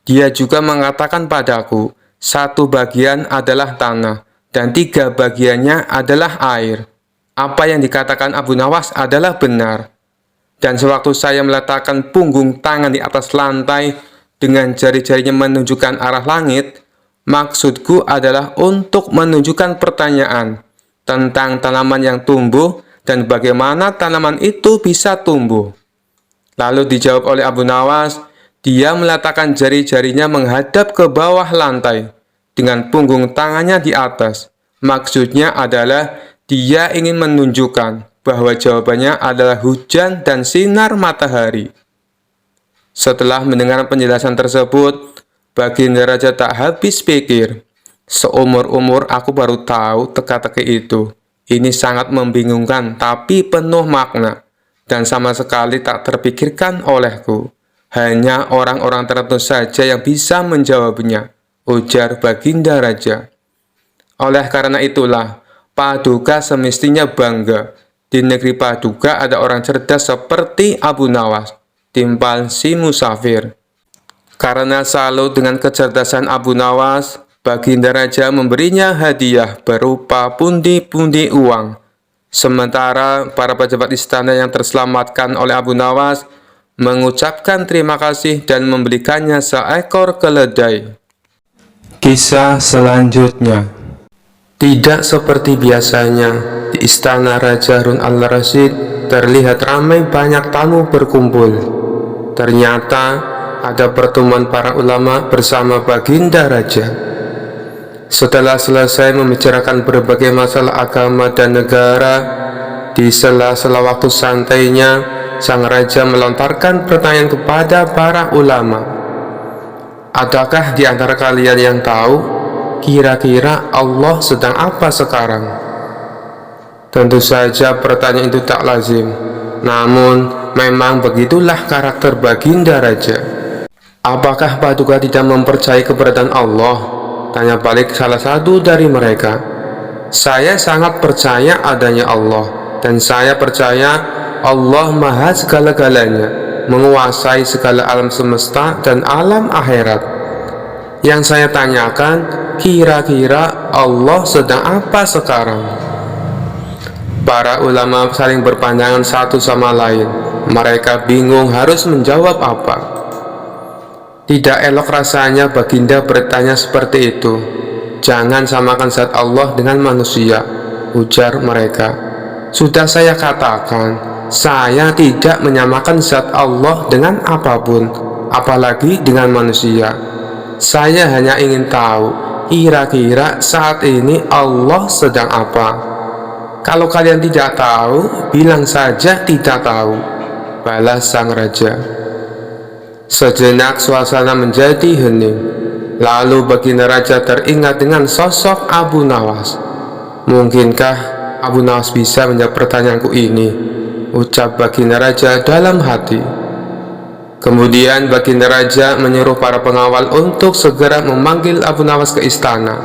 Dia juga mengatakan padaku, 1 bagian adalah tanah dan 3 bagiannya adalah air. Apa yang dikatakan Abu Nawas adalah benar. Dan sewaktu saya meletakkan punggung tangan di atas lantai dengan jari-jarinya menunjukkan arah langit, maksudku adalah untuk menunjukkan pertanyaan tentang tanaman yang tumbuh dan bagaimana tanaman itu bisa tumbuh. Lalu dijawab oleh Abu Nawas, dia meletakkan jari-jarinya menghadap ke bawah lantai dengan punggung tangannya di atas. Maksudnya adalah dia ingin menunjukkan bahwa jawabannya adalah hujan dan sinar matahari. Setelah mendengar penjelasan tersebut, Baginda Raja tak habis pikir. "Seumur-umur aku baru tahu teka-teki itu. Ini sangat membingungkan tapi penuh makna, dan sama sekali tak terpikirkan olehku. Hanya orang-orang tertentu saja yang bisa menjawabnya," ujar Baginda Raja. "Oleh karena itulah, Paduka semestinya bangga. Di negeri Paduka ada orang cerdas seperti Abu Nawas," timpal si musafir. Karena salut dengan kecerdasan Abu Nawas, Baginda Raja memberinya hadiah berupa pundi-pundi uang. Sementara para pejabat istana yang terselamatkan oleh Abu Nawas mengucapkan terima kasih dan membelikannya seekor keledai. Kisah selanjutnya. Tidak seperti biasanya, di istana Raja Harun al-Rasyid terlihat ramai banyak tamu berkumpul. Ternyata ada pertemuan para ulama bersama baginda raja. Setelah selesai membicarakan berbagai masalah agama dan negara, di sela-sela waktu santainya, sang raja melontarkan pertanyaan kepada para ulama. Adakah di antara kalian yang tahu kira-kira Allah sedang apa sekarang? Tentu saja pertanyaan itu tak lazim, namun memang begitulah karakter baginda raja. Apakah Paduka tidak mempercayai keberadaan Allah? Tanya balik salah satu dari mereka. Saya sangat percaya adanya Allah, dan saya percaya Allah maha segala-galanya, menguasai segala alam semesta dan alam akhirat. Yang saya tanyakan, kira-kira Allah sedang apa sekarang? Para ulama saling berpandangan satu sama lain. Mereka bingung harus menjawab apa. Tidak elok rasanya baginda bertanya seperti itu. Jangan samakan zat Allah dengan manusia, ujar mereka. Sudah saya katakan, saya tidak menyamakan zat Allah dengan apapun, apalagi dengan manusia. Saya hanya ingin tahu, kira-kira saat ini Allah sedang apa? Kalau kalian tidak tahu, bilang saja tidak tahu, balas sang raja. Sejenak suasana menjadi hening. Lalu baginda raja teringat dengan sosok Abu Nawas. Mungkinkah Abu Nawas bisa menjawab pertanyaanku ini? Ucap baginda raja dalam hati. Kemudian baginda raja menyuruh para pengawal untuk segera memanggil Abu Nawas ke istana.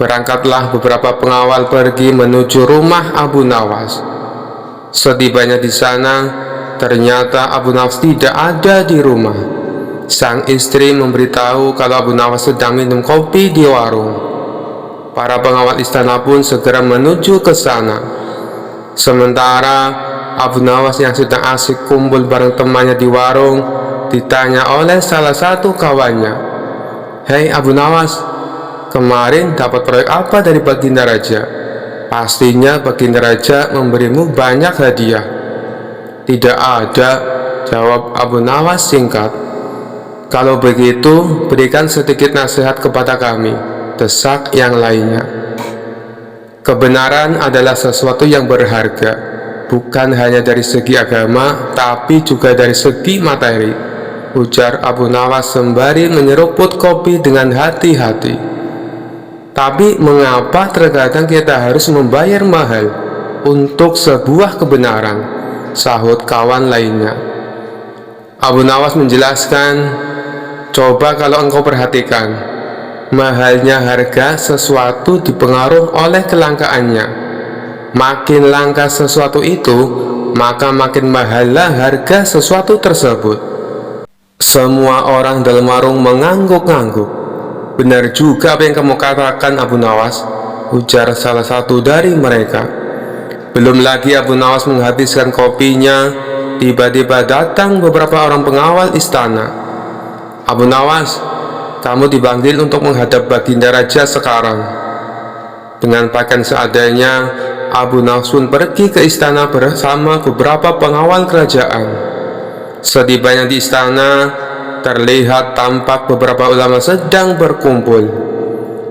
Berangkatlah beberapa pengawal pergi menuju rumah Abu Nawas. Setibanya di sana, ternyata Abu Nawas tidak ada di rumah. Sang istri memberitahu kalau Abu Nawas sedang minum kopi di warung. Para pengawal istana pun segera menuju ke sana. Sementara Abu Nawas yang sedang asik kumpul bareng temannya di warung ditanya oleh salah satu kawannya, "Hei Abu Nawas, kemarin dapat proyek apa dari baginda raja? Pastinya baginda raja memberimu banyak hadiah." "Tidak ada," jawab Abu Nawas singkat. "Kalau begitu, berikan sedikit nasihat kepada kami," desak yang lainnya. "Kebenaran adalah sesuatu yang berharga, bukan hanya dari segi agama, tapi juga dari segi materi," ujar Abu Nawas sembari menyeruput kopi dengan hati-hati. "Tapi mengapa terkadang kita harus membayar mahal untuk sebuah kebenaran?" sahut kawan lainnya. Abu Nawas menjelaskan, "Coba kalau engkau perhatikan, mahalnya harga sesuatu dipengaruhi oleh kelangkaannya. Makin langka sesuatu itu, maka makin mahallah harga sesuatu tersebut." Semua orang dalam warung mengangguk-angguk. "Benar juga apa yang kamu katakan, Abu Nawas," ujar salah satu dari mereka. Belum lagi Abu Nawas menghabiskan kopinya, tiba-tiba datang beberapa orang pengawal istana. "Abu Nawas, kamu dipanggil untuk menghadap baginda raja sekarang." Dengan pakaian seadanya, Abu Nawas pun pergi ke istana bersama beberapa pengawal kerajaan. Setibanya di istana, terlihat tampak beberapa ulama sedang berkumpul.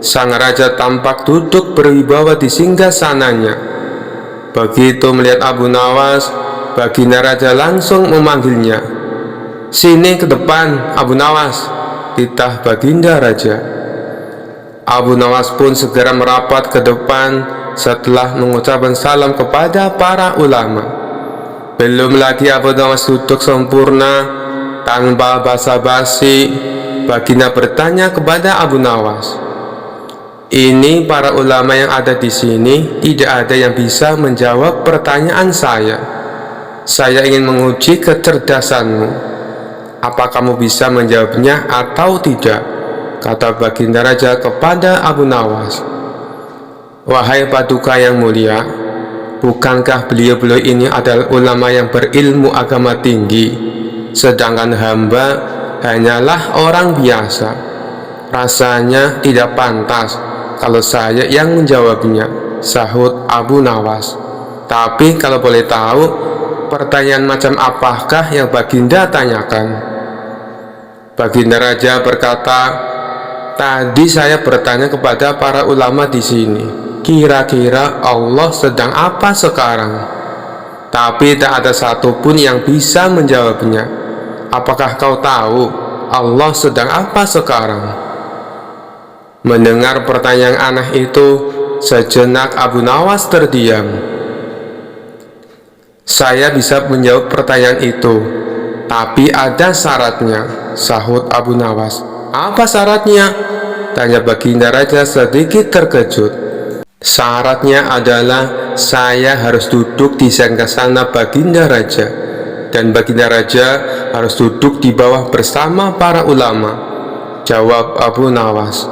Sang raja tampak duduk berwibawa di singgasananya. Begitu melihat Abu Nawas, baginda raja langsung memanggilnya. "Sini ke depan, Abu Nawas," titah baginda raja. Abu Nawas pun segera merapat ke depan setelah mengucapkan salam kepada para ulama. Belum lagi Abu Nawas duduk sempurna, tanpa basa-basi, baginda bertanya kepada Abu Nawas, "Ini para ulama yang ada di sini, tidak ada yang bisa menjawab pertanyaan saya. Saya ingin menguji kecerdasanmu. Apa kamu bisa menjawabnya atau tidak?" kata baginda raja kepada Abu Nawas. "Wahai Paduka yang mulia, Bukankah beliau-beliau ini adalah ulama yang berilmu agama tinggi, sedangkan hamba hanyalah orang biasa? Rasanya tidak pantas kalau saya yang menjawabnya, sahut Abu Nawas. Tapi kalau boleh tahu, pertanyaan macam apakah yang Baginda tanyakan? Baginda Raja berkata, tadi saya bertanya kepada para ulama di sini, kira-kira Allah sedang apa sekarang? Tapi tak ada satupun yang bisa menjawabnya. Apakah kau tahu Allah sedang apa sekarang? Mendengar pertanyaan aneh itu, sejenak Abu Nawas terdiam. Saya bisa menjawab pertanyaan itu, tapi ada syaratnya, sahut Abu Nawas. Apa syaratnya? Tanya Baginda Raja sedikit terkejut. Syaratnya adalah saya harus duduk di singgasana Baginda Raja, dan Baginda Raja harus duduk di bawah bersama para ulama, jawab Abu Nawas.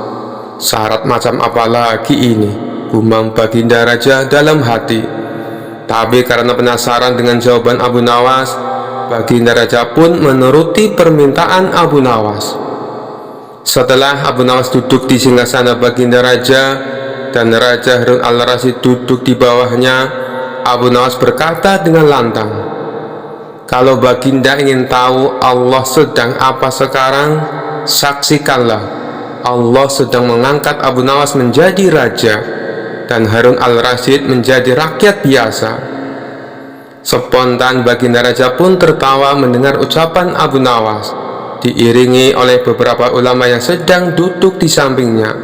Syarat macam apa lagi ini? Gumam Baginda Raja dalam hati. Tapi karena penasaran dengan jawaban Abu Nawas, Baginda Raja pun menuruti permintaan Abu Nawas. Setelah Abu Nawas duduk di singgasana Baginda Raja dan Raja Harun al-Rasyid duduk di bawahnya, Abu Nawas berkata dengan lantang, kalau Baginda ingin tahu Allah sedang apa sekarang, saksikanlah Allah sedang mengangkat Abu Nawas menjadi raja dan Harun al-Rasyid menjadi rakyat biasa. Spontan Baginda Raja pun tertawa mendengar ucapan Abu Nawas, diiringi oleh beberapa ulama yang sedang duduk di sampingnya.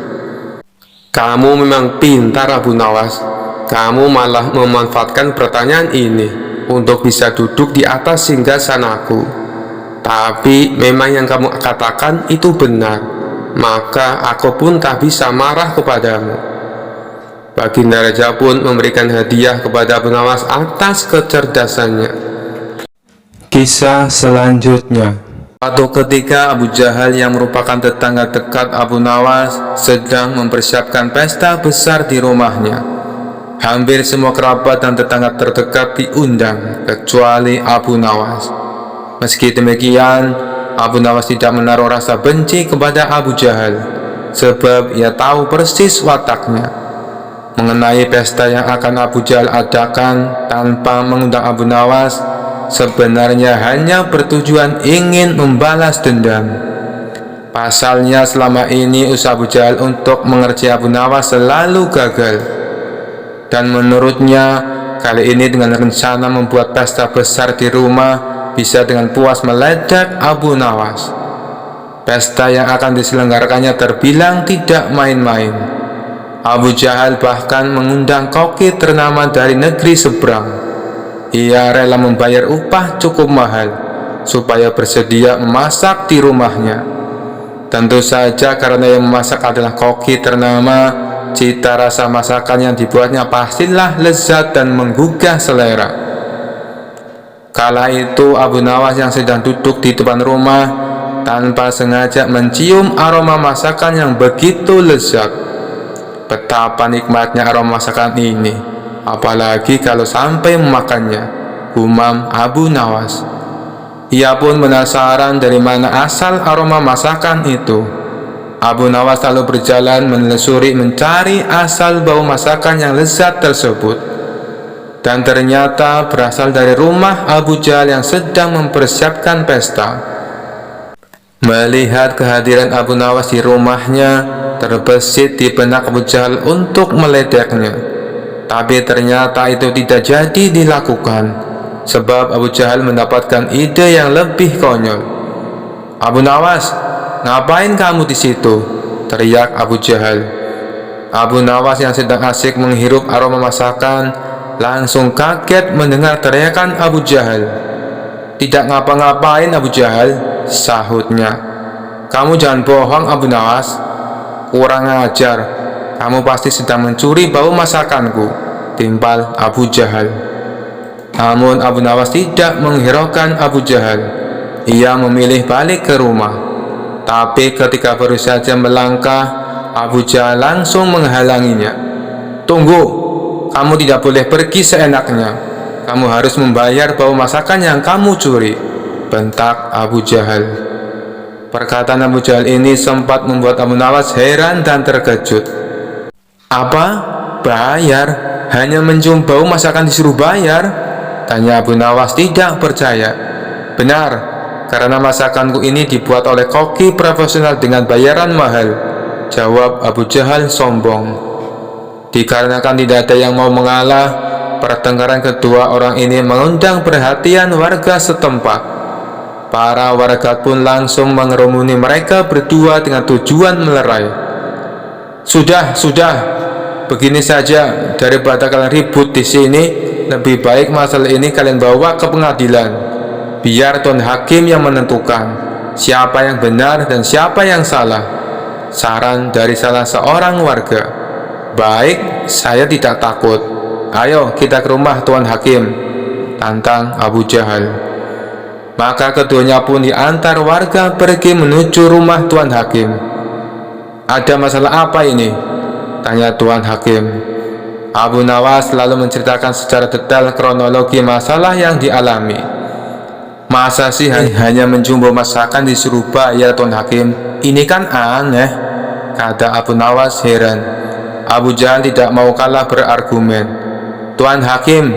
Kamu memang pintar Abu Nawas, kamu malah memanfaatkan pertanyaan ini untuk bisa duduk di atas singgasanaku. Tapi memang yang kamu katakan itu benar, maka aku pun tak bisa marah kepadamu. Baginda Raja pun memberikan hadiah kepada Abu Nawas atas kecerdasannya. Kisah selanjutnya. Suatu ketika Abu Jahal yang merupakan tetangga dekat Abu Nawas sedang mempersiapkan pesta besar di rumahnya. Hampir semua kerabat dan tetangga terdekat diundang kecuali Abu Nawas. Meski demikian, Abu Nawas tidak menaruh rasa benci kepada Abu Jahal, sebab ia tahu persis wataknya. Mengenai pesta yang akan Abu Jahal adakan tanpa mengundang Abu Nawas, sebenarnya hanya bertujuan ingin membalas dendam. Pasalnya selama ini usaha Abu Jahal untuk mengerjai Abu Nawas selalu gagal, dan menurutnya kali ini dengan rencana membuat pesta besar di rumah bisa dengan puas meledak Abu Nawas. Pesta yang akan diselenggarakannya terbilang tidak main-main. Abu Jahal bahkan mengundang koki ternama dari negeri seberang. Ia rela membayar upah cukup mahal supaya bersedia memasak di rumahnya. Tentu saja karena yang memasak adalah koki ternama, cita rasa masakan yang dibuatnya pastilah lezat dan menggugah selera. Kala itu Abu Nawas yang sedang duduk di depan rumah tanpa sengaja mencium aroma masakan yang begitu lezat. Betapa nikmatnya aroma masakan ini, apalagi kalau sampai memakannya, gumam Abu Nawas. Ia pun penasaran dari mana asal aroma masakan itu. Abu Nawas lalu berjalan menelusuri mencari asal bau masakan yang lezat tersebut, dan ternyata berasal dari rumah Abu Jahal yang sedang mempersiapkan pesta. Melihat kehadiran Abu Nawas di rumahnya, terbesit di benak Abu Jahal untuk meledaknya. Tapi ternyata itu tidak jadi dilakukan, sebab Abu Jahal mendapatkan ide yang lebih konyol. Abu Nawas, ngapain kamu di situ? Teriak Abu Jahal. Abu Nawas yang sedang asik menghirup aroma masakan langsung kaget mendengar teriakan Abu Jahal. Tidak ngapa-ngapain Abu Jahal, sahutnya. Kamu jangan bohong Abu Nawas. Kurang ajar, kamu pasti sedang mencuri bau masakanku, timpal Abu Jahal. Namun Abu Nawas tidak menghiraukan Abu Jahal. Ia memilih balik ke rumah. Tapi ketika baru saja melangkah, Abu Jahal langsung menghalanginya. Tunggu, kamu tidak boleh pergi seenaknya. Kamu harus membayar bau masakan yang kamu curi, bentak Abu Jahal. Perkataan Abu Jahal ini sempat membuat Abu Nawas heran dan terkejut. Apa? Bayar? Hanya mencium bau masakan disuruh bayar? Tanya Abu Nawas tidak percaya. Benar, karena masakanku ini dibuat oleh koki profesional dengan bayaran mahal, jawab Abu Jahal sombong. Dikarenakan tidak ada yang mau mengalah, pertengkaran kedua orang ini mengundang perhatian warga setempat. Para warga pun langsung mengerumuni mereka berdua dengan tujuan melerai. Sudah, begini saja, daripada kalian ribut di sini, lebih baik masalah ini kalian bawa ke pengadilan. Biar Tuan Hakim yang menentukan siapa yang benar dan siapa yang salah. Saran dari salah seorang warga. Baik, saya tidak takut. Ayo kita ke rumah Tuan Hakim, tantang Abu Jahal. Maka keduanya pun diantar warga pergi menuju rumah Tuan Hakim. Ada masalah apa ini? Tanya Tuan Hakim. Abu Nawas lalu menceritakan secara detail kronologi masalah yang dialami. Masa sih hanya mencium bau masakan disuruh bayar Tuan Hakim? Ini kan aneh, kata Abu Nawas heran. Abu Jahal tidak mau kalah berargumen. Tuan Hakim,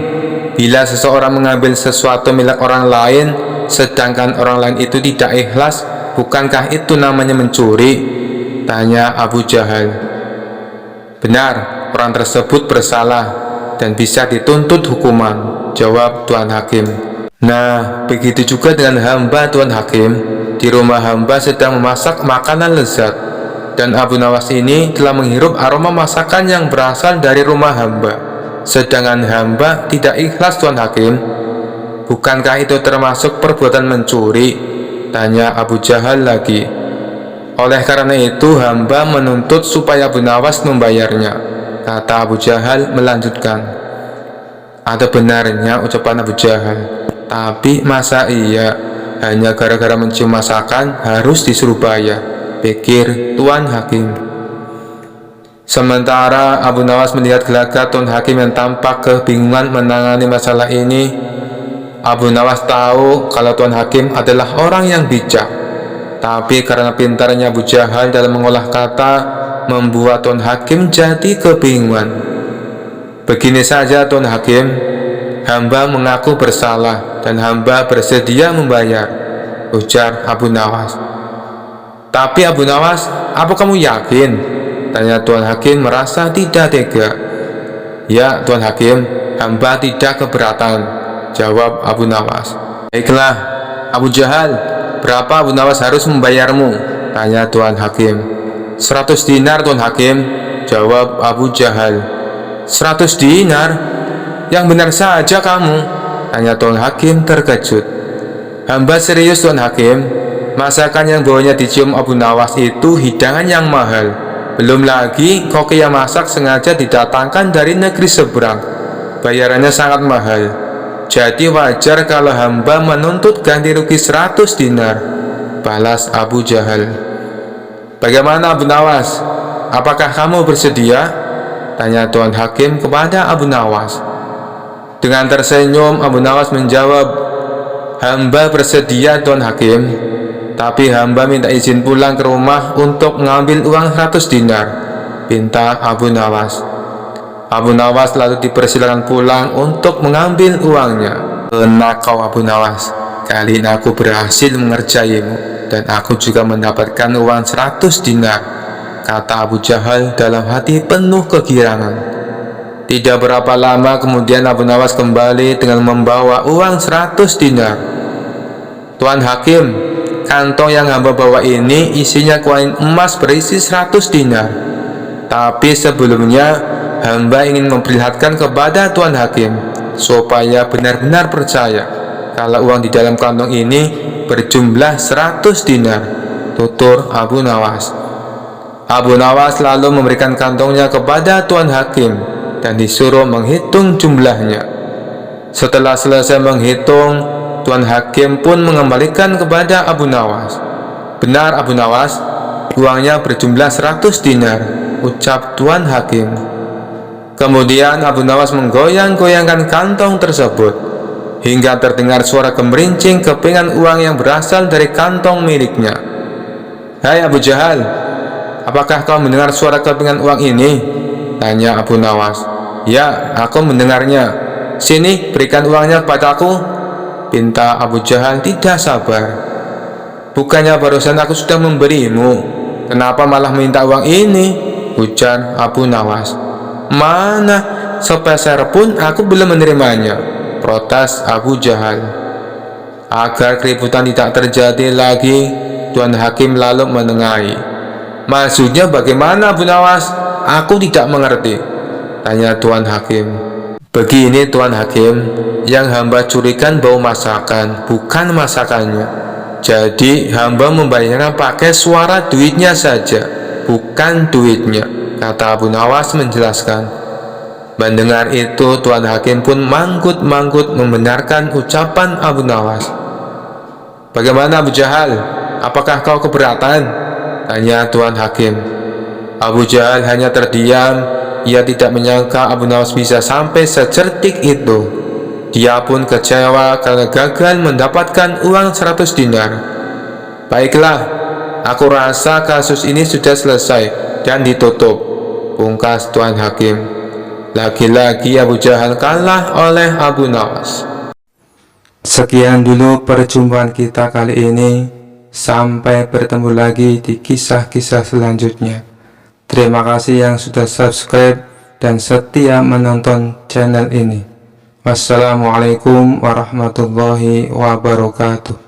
bila seseorang mengambil sesuatu milik orang lain, sedangkan orang lain itu tidak ikhlas, bukankah itu namanya mencuri? Tanya Abu Jahal. Benar, orang tersebut bersalah dan bisa dituntut hukuman, jawab Tuan Hakim. Nah, begitu juga dengan hamba Tuan Hakim. Di rumah hamba sedang memasak makanan lezat, dan Abu Nawas ini telah menghirup aroma masakan yang berasal dari rumah hamba, sedangkan hamba tidak ikhlas Tuan Hakim. Bukankah itu termasuk perbuatan mencuri? Tanya Abu Jahal lagi. Oleh karena itu hamba menuntut supaya Abu Nawas membayarnya, kata Abu Jahal melanjutkan. Ada benarnya ucapan Abu Jahal, tapi masa iya hanya gara-gara mencium masakan harus disuruh bayar, pikir Tuan Hakim. Sementara Abu Nawas melihat gelagat Tuan Hakim yang tampak kebingungan menangani masalah ini. Abu Nawas tahu kalau Tuan Hakim adalah orang yang bijak, tapi karena pintarnya Abu Jahal dalam mengolah kata, membuat Tuan Hakim jadi kebingungan. Begini saja Tuan Hakim, hamba mengaku bersalah dan hamba bersedia membayar, ujar Abu Nawas. Tapi Abu Nawas, apa kamu yakin? Tanya Tuan Hakim merasa tidak tega. Ya Tuan Hakim, hamba tidak keberatan, jawab Abu Nawas. Baiklah Abu Jahal, berapa Abu Nawas harus membayarmu? Tanya Tuan Hakim. 100 dinar Tuan Hakim, jawab Abu Jahal. 100 dinar? Yang benar saja kamu, tanya Tuan Hakim terkejut. Hamba serius Tuan Hakim, masakan yang baunya dicium Abu Nawas itu hidangan yang mahal. Belum lagi koki yang masak sengaja didatangkan dari negeri seberang. Bayarannya sangat mahal. Jadi wajar kalau hamba menuntut ganti rugi 100 dinar, balas Abu Jahal. Bagaimana Abu Nawas? Apakah kamu bersedia? Tanya Tuan Hakim kepada Abu Nawas. Dengan tersenyum Abu Nawas menjawab, hamba bersedia Tuan Hakim, tapi hamba minta izin pulang ke rumah untuk mengambil uang 100 dinar, pinta Abu Nawas. Abu Nawas lalu dipersilakan pulang untuk mengambil uangnya. Kena kau Abu Nawas, kali ini aku berhasil mengerjaimu dan aku juga mendapatkan uang 100 dinar, kata Abu Jahal dalam hati penuh kegirangan. Tidak berapa lama kemudian Abu Nawas kembali dengan membawa uang 100 dinar. Tuan Hakim, kantong yang hamba bawa ini isinya koin emas berisi 100 dinar. Tapi sebelumnya hamba ingin memperlihatkan kepada Tuan Hakim supaya benar-benar percaya kalau uang di dalam kantong ini berjumlah 100 dinar, tutur Abu Nawas. Abu Nawas lalu memberikan kantongnya kepada Tuan Hakim dan disuruh menghitung jumlahnya. Setelah selesai menghitung, Tuan Hakim pun mengembalikan kepada Abu Nawas. Benar Abu Nawas, uangnya berjumlah 100 dinar, ucap Tuan Hakim. Kemudian Abu Nawas menggoyang-goyangkan kantong tersebut hingga terdengar suara gemerincing kepingan uang yang berasal dari kantong miliknya. "Hai Abu Jahal, apakah kau mendengar suara kepingan uang ini?" tanya Abu Nawas. "Ya, aku mendengarnya. Sini, berikan uangnya padaku," pinta Abu Jahal tidak sabar. "Bukannya barusan aku sudah memberimu, kenapa malah minta uang ini?" ujar Abu Nawas. "Mana, sepeser pun aku belum menerimanya," protes Abu Jahal. Agar keributan tidak terjadi lagi, Tuan Hakim lalu menengahi. "Maksudnya bagaimana Abu Nawas? Aku tidak mengerti," tanya Tuan Hakim. "Begini Tuan Hakim, yang hamba curikan bau masakan, bukan masakannya. Jadi hamba membayarnya pakai suara duitnya saja, bukan duitnya," kata Abu Nawas menjelaskan. Mendengar itu, Tuan Hakim pun manggut-manggut membenarkan ucapan Abu Nawas. "Bagaimana Abu Jahal? Apakah kau keberatan?" tanya Tuan Hakim. Abu Jahal hanya terdiam. Ia tidak menyangka Abu Nawas bisa sampai secerdik itu. Dia pun kecewa karena gagal mendapatkan uang 100 dinar. "Baiklah, aku rasa kasus ini sudah selesai dan ditutup," pungkas Tuan Hakim. Lagi-lagi Abu Jahal kalah oleh Abu Nawas. Sekian dulu perjumpaan kita kali ini. Sampai bertemu lagi di kisah-kisah selanjutnya. Terima kasih yang sudah subscribe dan setia menonton channel ini. Wassalamualaikum warahmatullahi wabarakatuh.